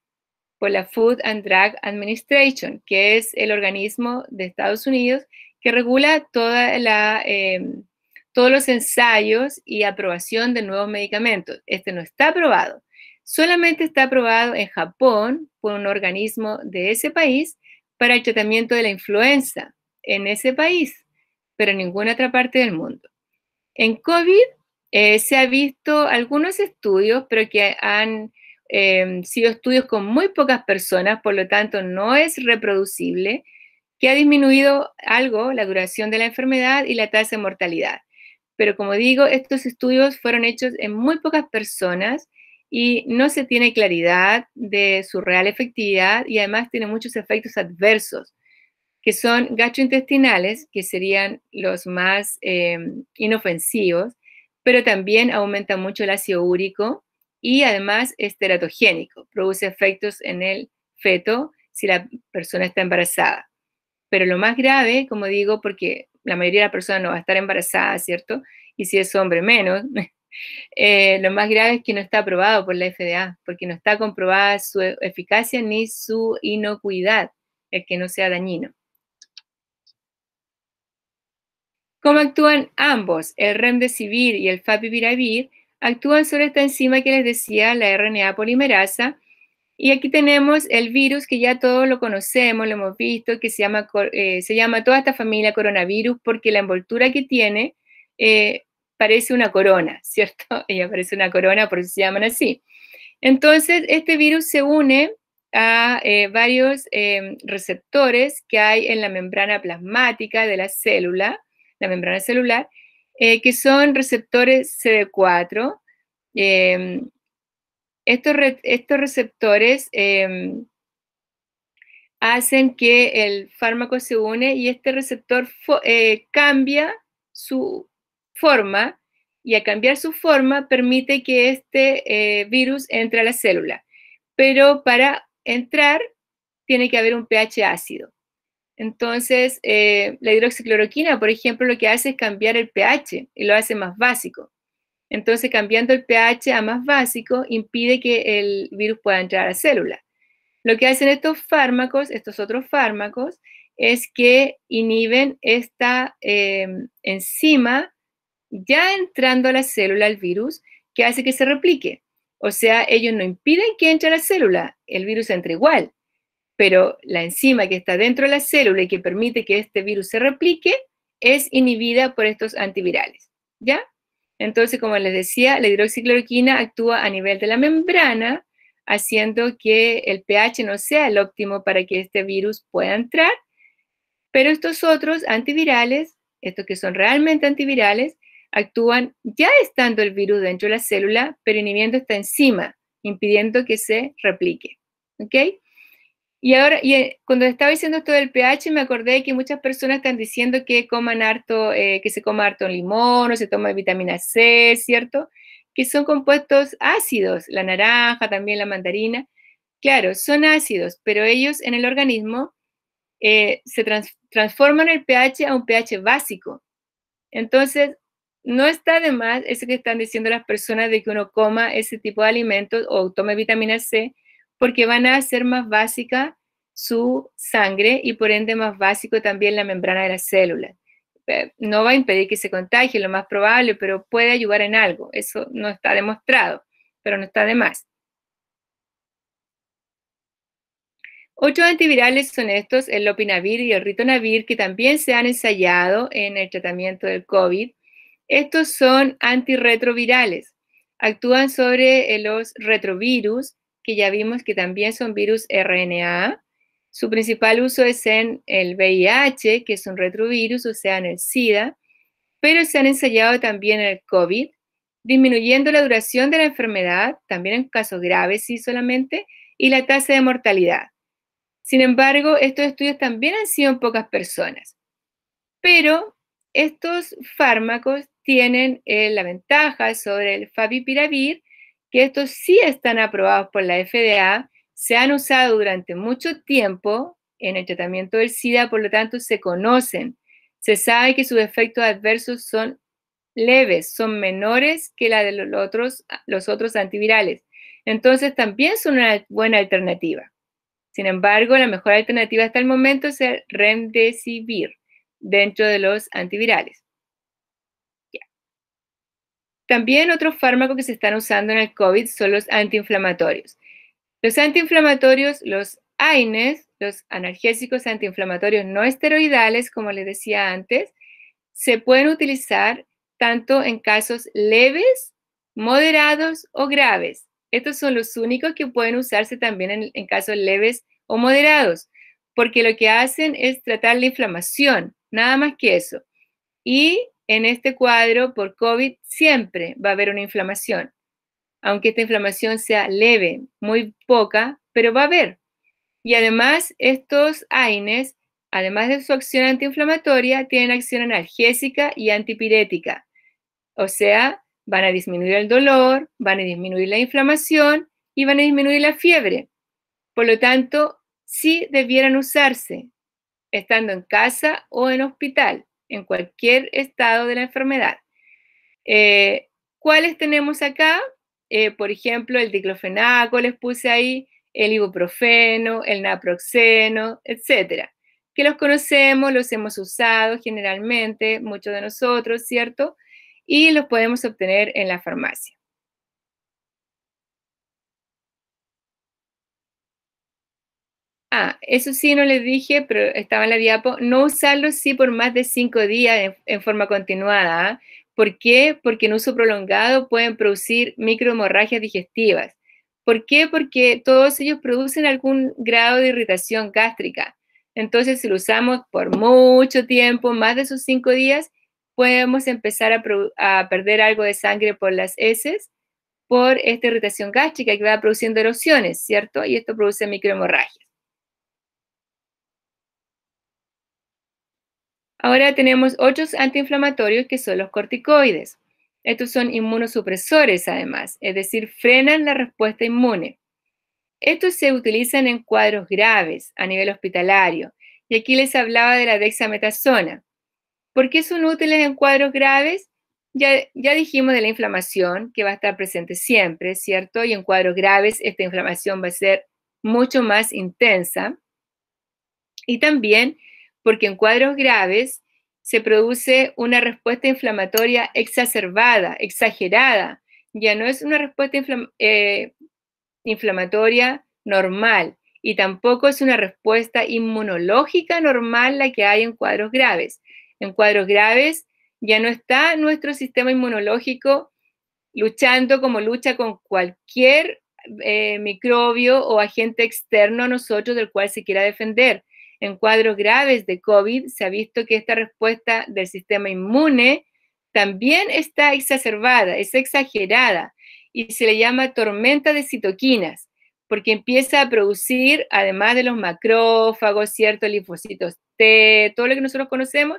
por la Food and Drug Administration, que es el organismo de Estados Unidos que regula todos los ensayos y aprobación de nuevos medicamentos. Este no está aprobado. Solamente está aprobado en Japón por un organismo de ese país para el tratamiento de la influenza en ese país, pero en ninguna otra parte del mundo. En COVID se ha visto algunos estudios, pero que han sido estudios con muy pocas personas, por lo tanto no es reproducible, que ha disminuido algo la duración de la enfermedad y la tasa de mortalidad. Pero como digo, estos estudios fueron hechos en muy pocas personas y no se tiene claridad de su real efectividad y además tiene muchos efectos adversos, que son gastrointestinales, que serían los más inofensivos, pero también aumenta mucho el ácido úrico y además es teratogénico, produce efectos en el feto si la persona está embarazada. Pero lo más grave, como digo, porque la mayoría de las personas no va a estar embarazada, ¿cierto? Y si es hombre, menos. Lo más grave es que no está aprobado por la FDA, porque no está comprobada su eficacia ni su inocuidad, el que no sea dañino. ¿Cómo actúan ambos? El Remdesivir y el Favipiravir actúan sobre esta enzima que les decía, la RNA polimerasa. Y aquí tenemos el virus que ya todos lo conocemos, lo hemos visto, que se llama toda esta familia coronavirus porque la envoltura que tiene parece una corona, ¿cierto? Ella parece una corona, por eso se llaman así. Entonces, este virus se une a varios receptores que hay en la membrana plasmática de la célula, la membrana celular, que son receptores CD4. Estos receptores hacen que el fármaco se une y este receptor cambia su forma y al cambiar su forma permite que este virus entre a la célula. Pero para entrar tiene que haber un pH ácido. Entonces, la hidroxicloroquina, por ejemplo, lo que hace es cambiar el pH y lo hace más básico. Entonces, cambiando el pH a más básico, impide que el virus pueda entrar a la célula. Lo que hacen estos fármacos, estos otros fármacos, es que inhiben esta enzima ya entrando a la célula el virus, que hace que se replique. O sea, ellos no impiden que entre a la célula, el virus entra igual, pero la enzima que está dentro de la célula y que permite que este virus se replique es inhibida por estos antivirales, ¿ya? Entonces, como les decía, la hidroxicloroquina actúa a nivel de la membrana, haciendo que el pH no sea el óptimo para que este virus pueda entrar, pero estos otros antivirales, estos que son realmente antivirales, actúan ya estando el virus dentro de la célula, pero inhibiendo esta enzima, impidiendo que se replique, ¿ok? Y ahora, cuando estaba diciendo esto del pH, me acordé que muchas personas están diciendo que coman harto, que se coma harto limón o se toma vitamina C, ¿cierto? Que son compuestos ácidos, la naranja, también la mandarina. Claro, son ácidos, pero ellos en el organismo se transforman el pH a un pH básico. Entonces, no está de más eso que están diciendo las personas de que uno coma ese tipo de alimentos o tome vitamina C, porque van a hacer más básica su sangre y por ende más básico también la membrana de las células. No va a impedir que se contagie, lo más probable, pero puede ayudar en algo. Eso no está demostrado, pero no está de más. Otros antivirales son estos, el lopinavir y el ritonavir, que también se han ensayado en el tratamiento del COVID. Estos son antirretrovirales. Actúan sobre los retrovirus, que ya vimos que también son virus RNA. Su principal uso es en el VIH, que es un retrovirus, o sea, en el SIDA, pero se han ensayado también en el COVID, disminuyendo la duración de la enfermedad, también en casos graves, sí solamente, y la tasa de mortalidad. Sin embargo, estos estudios también han sido en pocas personas. Pero estos fármacos tienen la ventaja sobre el favipiravir, que estos sí están aprobados por la FDA, se han usado durante mucho tiempo en el tratamiento del SIDA, por lo tanto se conocen. Se sabe que sus efectos adversos son leves, son menores que la de los otros antivirales. Entonces también son una buena alternativa. Sin embargo, la mejor alternativa hasta el momento es el remdesivir dentro de los antivirales. También otros fármacos que se están usando en el COVID son los antiinflamatorios. Los antiinflamatorios, los AINES, los analgésicos antiinflamatorios no esteroidales, como les decía antes, se pueden utilizar tanto en casos leves, moderados o graves. Estos son los únicos que pueden usarse también en casos leves o moderados, porque lo que hacen es tratar la inflamación, nada más que eso. Y en este cuadro, por COVID, siempre va a haber una inflamación, aunque esta inflamación sea leve, muy poca, pero va a haber. Y además, estos AINES, además de su acción antiinflamatoria, tienen acción analgésica y antipirética. O sea, van a disminuir el dolor, van a disminuir la inflamación y van a disminuir la fiebre. Por lo tanto, sí debieran usarse, estando en casa o en hospital, en cualquier estado de la enfermedad. ¿Cuáles tenemos acá? Por ejemplo, el diclofenaco, les puse ahí, el ibuprofeno, el naproxeno, etcétera, que los conocemos, los hemos usado generalmente, muchos de nosotros, ¿cierto? Y los podemos obtener en la farmacia. Eso sí no les dije, pero estaba en la diapo, no usarlos sí por más de 5 días en forma continuada. ¿Por qué? Porque en uso prolongado pueden producir microhemorragias digestivas. ¿Por qué? Porque todos ellos producen algún grado de irritación gástrica. Entonces, si lo usamos por mucho tiempo, más de esos 5 días, podemos empezar a perder algo de sangre por las heces, por esta irritación gástrica que va produciendo erosiones, ¿cierto? Y esto produce microhemorragias. Ahora tenemos otros antiinflamatorios que son los corticoides. Estos son inmunosupresores además, es decir, frenan la respuesta inmune. Estos se utilizan en cuadros graves a nivel hospitalario Y aquí les hablaba de la dexametasona. ¿Por qué son útiles en cuadros graves? Ya dijimos de la inflamación, que va a estar presente siempre, ¿cierto? Y en cuadros graves esta inflamación va a ser mucho más intensa. Y también porque en cuadros graves se produce una respuesta inflamatoria exacerbada, exagerada. Ya no es una respuesta inflamatoria normal y tampoco es una respuesta inmunológica normal la que hay en cuadros graves. En cuadros graves ya no está nuestro sistema inmunológico luchando como lucha con cualquier microbio o agente externo a nosotros del cual se quiera defender. En cuadros graves de COVID se ha visto que esta respuesta del sistema inmune también está exacerbada, es exagerada y se le llama tormenta de citoquinas, porque empieza a producir, además de los macrófagos, ciertos linfocitos T, todo lo que nosotros conocemos,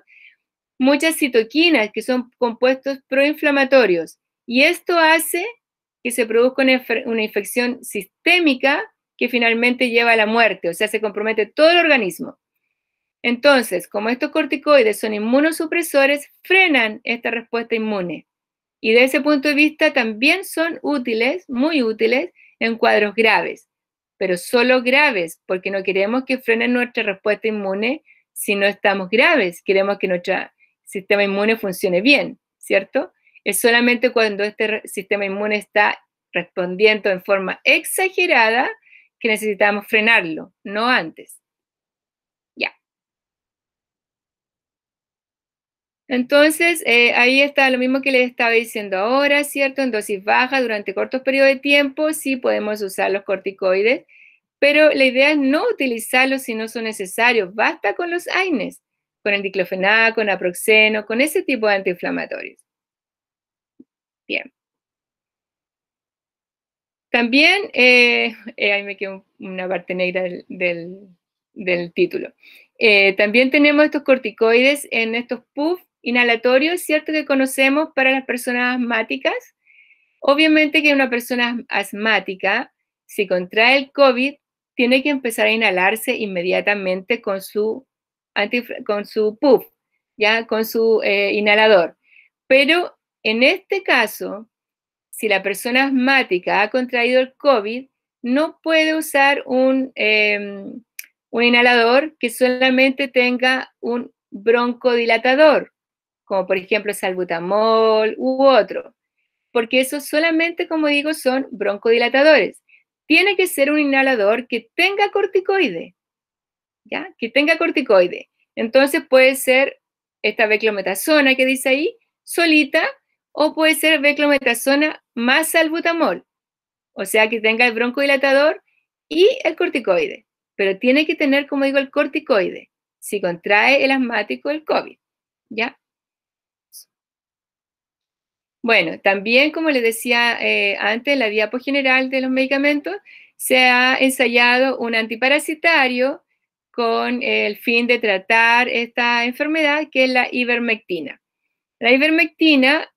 muchas citoquinas que son compuestos proinflamatorios. Y esto hace que se produzca una infección sistémica que finalmente lleva a la muerte, o sea, se compromete todo el organismo. Entonces, como estos corticoides son inmunosupresores, frenan esta respuesta inmune. Y de ese punto de vista también son útiles, muy útiles, en cuadros graves, pero solo graves, porque no queremos que frenen nuestra respuesta inmune si no estamos graves, queremos que nuestro sistema inmune funcione bien, ¿cierto? Es solamente cuando este sistema inmune está respondiendo en forma exagerada que necesitamos frenarlo, no antes. Ya. Entonces, ahí está lo mismo que les estaba diciendo ahora, ¿cierto? En dosis baja durante cortos periodos de tiempo, sí podemos usar los corticoides, pero la idea es no utilizarlos si no son necesarios. Basta con los AINES, con el diclofenac, con naproxeno, con ese tipo de antiinflamatorios. Bien. También, ahí me quedó una parte negra del título. También tenemos estos corticoides en estos puff inhalatorios, ¿cierto? Que conocemos para las personas asmáticas. Obviamente que una persona asmática, si contrae el COVID, tiene que empezar a inhalarse inmediatamente con su puff, ¿ya? Con su inhalador. Pero en este caso, si la persona asmática ha contraído el COVID, no puede usar un inhalador que solamente tenga un broncodilatador, como por ejemplo salbutamol u otro, porque esos solamente, como digo, son broncodilatadores. Tiene que ser un inhalador que tenga corticoide, ¿ya? Que tenga corticoide. Entonces puede ser esta beclometasona que dice ahí, solita, o puede ser beclometasona más salbutamol, o sea que tenga el broncodilatador y el corticoide, pero tiene que tener, como digo, el corticoide, si contrae el asmático el COVID, ¿ya? Bueno, también, como les decía antes, en la diapo general de los medicamentos, se ha ensayado un antiparasitario con el fin de tratar esta enfermedad, que es la ivermectina. La ivermectina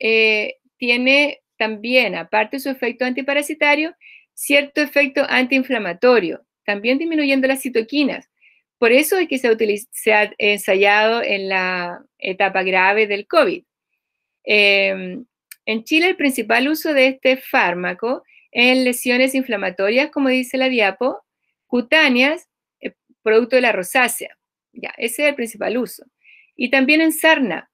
tiene también, aparte de su efecto antiparasitario, cierto efecto antiinflamatorio, también disminuyendo las citoquinas. Por eso es que se ha ensayado en la etapa grave del COVID. En Chile, el principal uso de este fármaco en lesiones inflamatorias, como dice la diapo, cutáneas, producto de la rosácea. Ya, ese es el principal uso. Y también en sarna.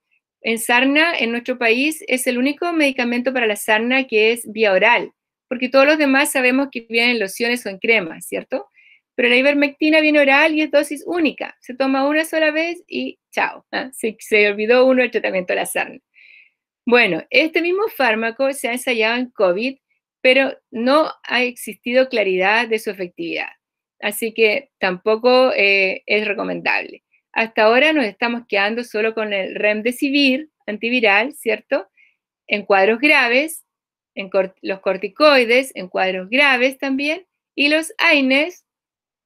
En sarna, en nuestro país, es el único medicamento para la sarna que es vía oral, porque todos los demás sabemos que vienen en lociones o en cremas, ¿cierto? Pero la ivermectina viene oral y es dosis única. Se toma una sola vez y chao. Se olvidó uno el tratamiento de la sarna. Bueno, este mismo fármaco se ha ensayado en COVID, pero no ha existido claridad de su efectividad. Así que tampoco es recomendable. Hasta ahora nos estamos quedando solo con el remdesivir antiviral, ¿cierto? En cuadros graves, los corticoides en cuadros graves también, y los AINES,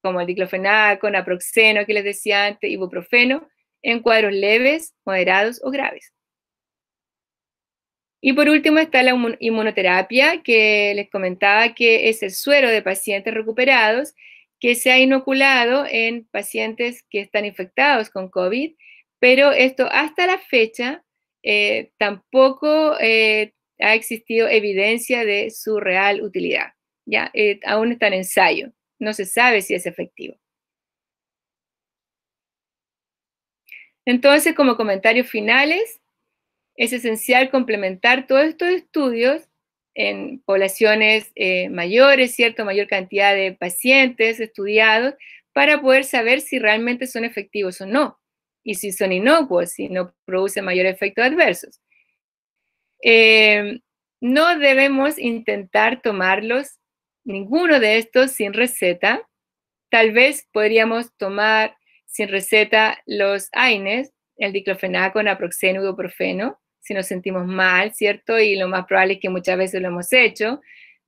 como el diclofenaco, naproxeno que les decía antes, ibuprofeno, en cuadros leves, moderados o graves. Y por último está la inmunoterapia, que les comentaba que es el suero de pacientes recuperados que se ha inoculado en pacientes que están infectados con COVID, pero esto hasta la fecha tampoco ha existido evidencia de su real utilidad. ¿Ya? Aún está en ensayo, no se sabe si es efectivo. Entonces, como comentarios finales, es esencial complementar todos estos estudios en poblaciones mayores, ¿cierto? Mayor cantidad de pacientes estudiados para poder saber si realmente son efectivos o no. Y si son inocuos, si no producen mayor efectos adversos. No debemos intentar tomarlos, ninguno de estos, sin receta. Tal vez podríamos tomar sin receta los AINES, el diclofenaco, naproxeno, ibuprofeno, si nos sentimos mal, ¿cierto? Y lo más probable es que muchas veces lo hemos hecho,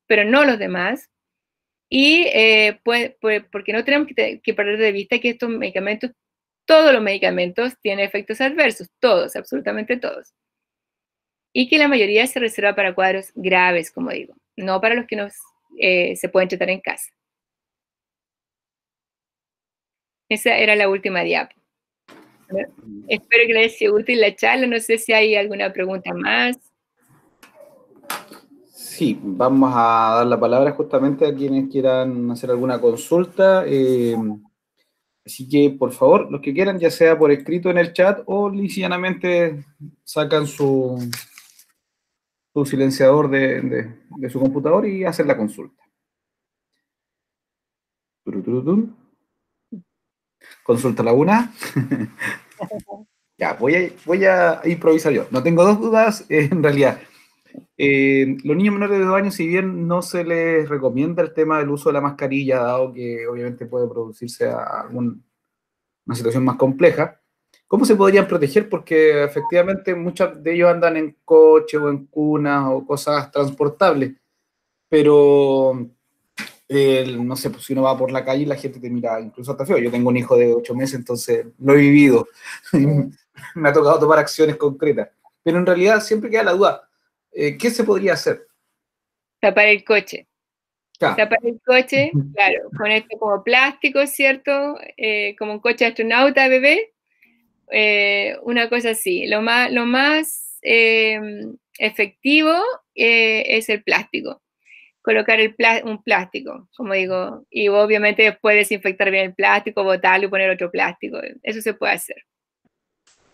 pero no los demás. Y porque no tenemos que perder de vista que estos medicamentos, todos los medicamentos tienen efectos adversos, todos, absolutamente todos. Y que la mayoría se reserva para cuadros graves, como digo, no para los que se pueden tratar en casa. Esa era la última diapo. Espero que les sea útil la charla. No sé si hay alguna pregunta más. Sí, vamos a dar la palabra justamente a quienes quieran hacer alguna consulta. Así que, por favor, los que quieran, ya sea por escrito en el chat o livianamente sacan su silenciador de su computador y hacen la consulta. Consulta la una. Ya, voy a improvisar yo. No tengo dos dudas, en realidad. Los niños menores de 2 años, si bien no se les recomienda el tema del uso de la mascarilla, dado que obviamente puede producirse una situación más compleja, ¿cómo se podrían proteger? Porque efectivamente muchos de ellos andan en coche o en cunas o cosas transportables, pero no sé, pues si uno va por la calle y la gente te mira incluso hasta feo. Yo tengo un hijo de 8 meses, entonces lo he vivido. Me ha tocado tomar acciones concretas. Pero en realidad siempre queda la duda. ¿Qué se podría hacer? Tapar el coche. Claro. Tapar el coche, claro, con esto como plástico, ¿cierto? Como un coche astronauta, bebé. Una cosa así. Lo más efectivo es el plástico. Colocar un plástico, como digo, y obviamente después desinfectar bien el plástico, botarlo y poner otro plástico. Eso se puede hacer.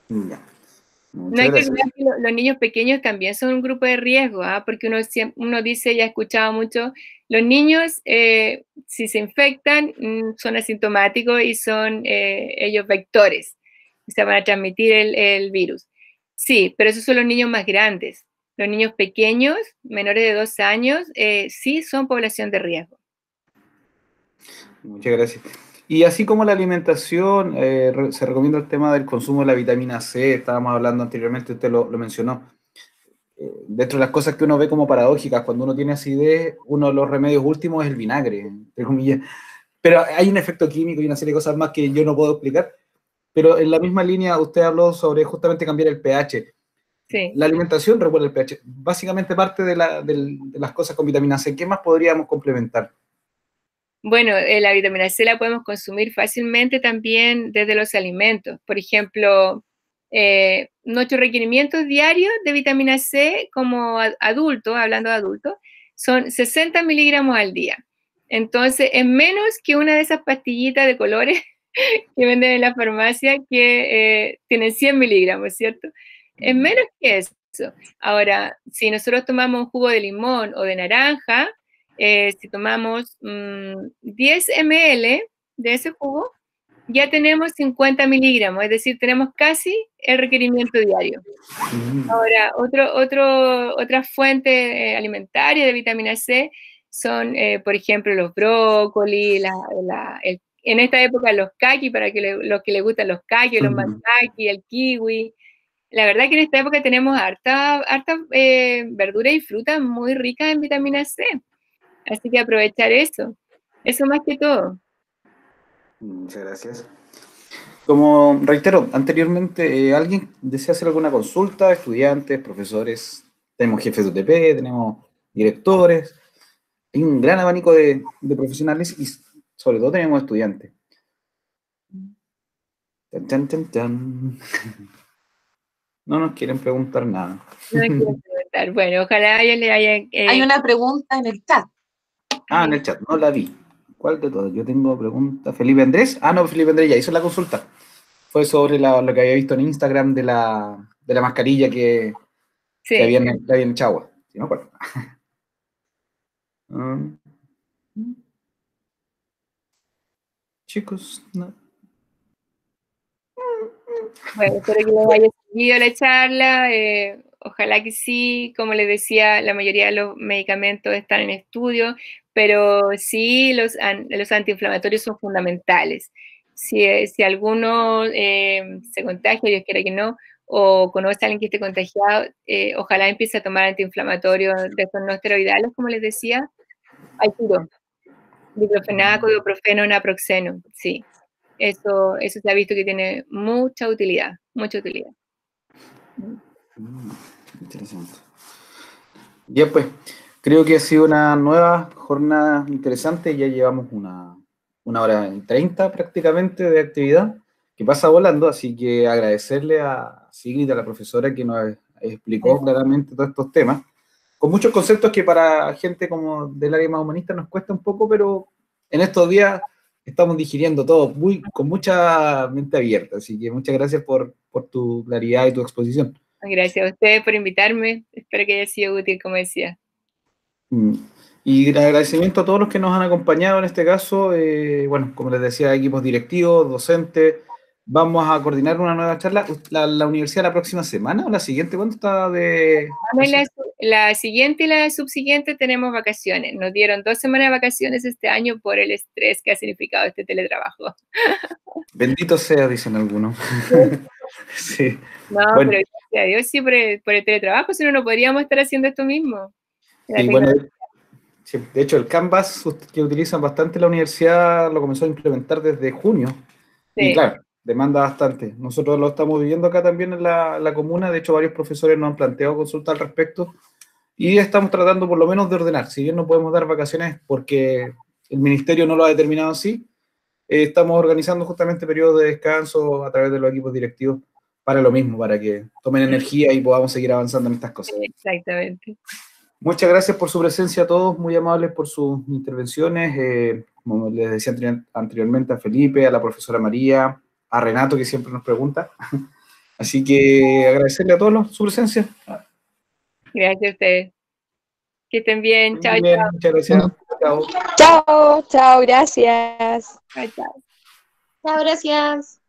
Ya. No hay que olvidar que los niños pequeños también son un grupo de riesgo, porque uno dice, ya he escuchado mucho, los niños, si se infectan, son asintomáticos y son ellos vectores, o sea, van a transmitir el virus. Sí, pero esos son los niños más grandes. Los niños pequeños, menores de 2 años, sí son población de riesgo. Muchas gracias. Y así como la alimentación, se recomienda el tema del consumo de la vitamina C, estábamos hablando anteriormente, usted lo mencionó. Dentro de las cosas que uno ve como paradójicas, cuando uno tiene acidez, uno de los remedios últimos es el vinagre, entre comillas. Pero hay un efecto químico y una serie de cosas más que yo no puedo explicar. Pero en la misma línea, usted habló sobre justamente cambiar el pH. Sí. La alimentación recuerda el pH. Básicamente parte de las cosas con vitamina C. ¿Qué más podríamos complementar? Bueno, la vitamina C la podemos consumir fácilmente también desde los alimentos. Por ejemplo, nuestros requerimientos diarios de vitamina C como adultos, hablando de adultos, son 60 miligramos al día. Entonces, es menos que una de esas pastillitas de colores que venden en la farmacia que tienen 100 miligramos, ¿cierto? Es menos que eso. Ahora, si nosotros tomamos un jugo de limón o de naranja, si tomamos 10 ml de ese jugo, ya tenemos 50 miligramos, es decir, tenemos casi el requerimiento diario. Ahora, otra fuente alimentaria de vitamina C son, por ejemplo, los brócolis, en esta época los kaki, para los que les gustan los kaki, los maitake, el kiwi. La verdad que en esta época tenemos harta verdura y fruta muy ricas en vitamina C. Así que aprovechar eso más que todo. Muchas gracias. Como reitero, anteriormente, ¿alguien desea hacer alguna consulta? Estudiantes, profesores, tenemos jefes de UTP, tenemos directores, hay un gran abanico de profesionales y sobre todo tenemos estudiantes. Tan, tan, tan, tan. No nos quieren preguntar nada. No me quiero preguntar. Bueno, ojalá a ellos le hayan... Hay una pregunta en el chat. En el chat, no la vi. ¿Cuál de todas? Yo tengo pregunta. ¿Felipe Andrés? No, Felipe Andrés ya hizo la consulta. Fue sobre lo que había visto en Instagram de la mascarilla que habían echado. ¿Sí me acuerdo? Chicos, no. Bueno, espero que les haya seguido la charla. Ojalá que sí. Como les decía, la mayoría de los medicamentos están en estudio, pero sí los antiinflamatorios son fundamentales. Si alguno se contagia, Dios quiera que no, o conoce a alguien que esté contagiado, ojalá empiece a tomar antiinflamatorios de estos no esteroidales, como les decía. Hay tiro. Diclofenaco, ibuprofeno, naproxeno, sí. Eso se ha visto que tiene mucha utilidad, mucha utilidad. Interesante. Bien, pues, creo que ha sido una nueva jornada interesante. Ya llevamos una hora y 30 prácticamente de actividad, que pasa volando, así que agradecerle a Sigrid, a la profesora, que nos explicó claramente todos estos temas, con muchos conceptos que para gente como del área más humanista nos cuesta un poco, pero en estos días estamos digiriendo todo con mucha mente abierta, así que muchas gracias por tu claridad y tu exposición. Gracias a ustedes por invitarme, espero que haya sido útil, como decía. Y el agradecimiento a todos los que nos han acompañado en este caso, bueno, como les decía, equipos directivos, docentes. Vamos a coordinar una nueva charla. ¿La universidad la próxima semana o la siguiente? ¿Cuándo está de...? La siguiente y la subsiguiente tenemos vacaciones. Nos dieron 2 semanas de vacaciones este año por el estrés que ha significado este teletrabajo. Bendito sea, dicen algunos. Sí. No, bueno. Pero gracias a Dios sí por el teletrabajo, si no, no podríamos estar haciendo esto mismo. Sí, bueno, sí, de hecho, el Canvas que utilizan bastante la universidad lo comenzó a implementar desde junio. Sí. Y claro, demanda bastante. Nosotros lo estamos viviendo acá también en la comuna. De hecho, varios profesores nos han planteado consulta al respecto. Y estamos tratando por lo menos de ordenar. Si bien no podemos dar vacaciones porque el ministerio no lo ha determinado así, estamos organizando justamente periodos de descanso a través de los equipos directivos para lo mismo, para que tomen energía y podamos seguir avanzando en estas cosas. Exactamente. Muchas gracias por su presencia a todos, muy amables por sus intervenciones. Como les decía anteriormente, a Felipe, a la profesora María, a Renato, que siempre nos pregunta. Así que agradecerle a todos su presencia. Gracias a ustedes. Que estén bien. Chao, bien, chao. Muchas gracias. Chao. Chao, chao, gracias. Chao, chao. Chao, gracias.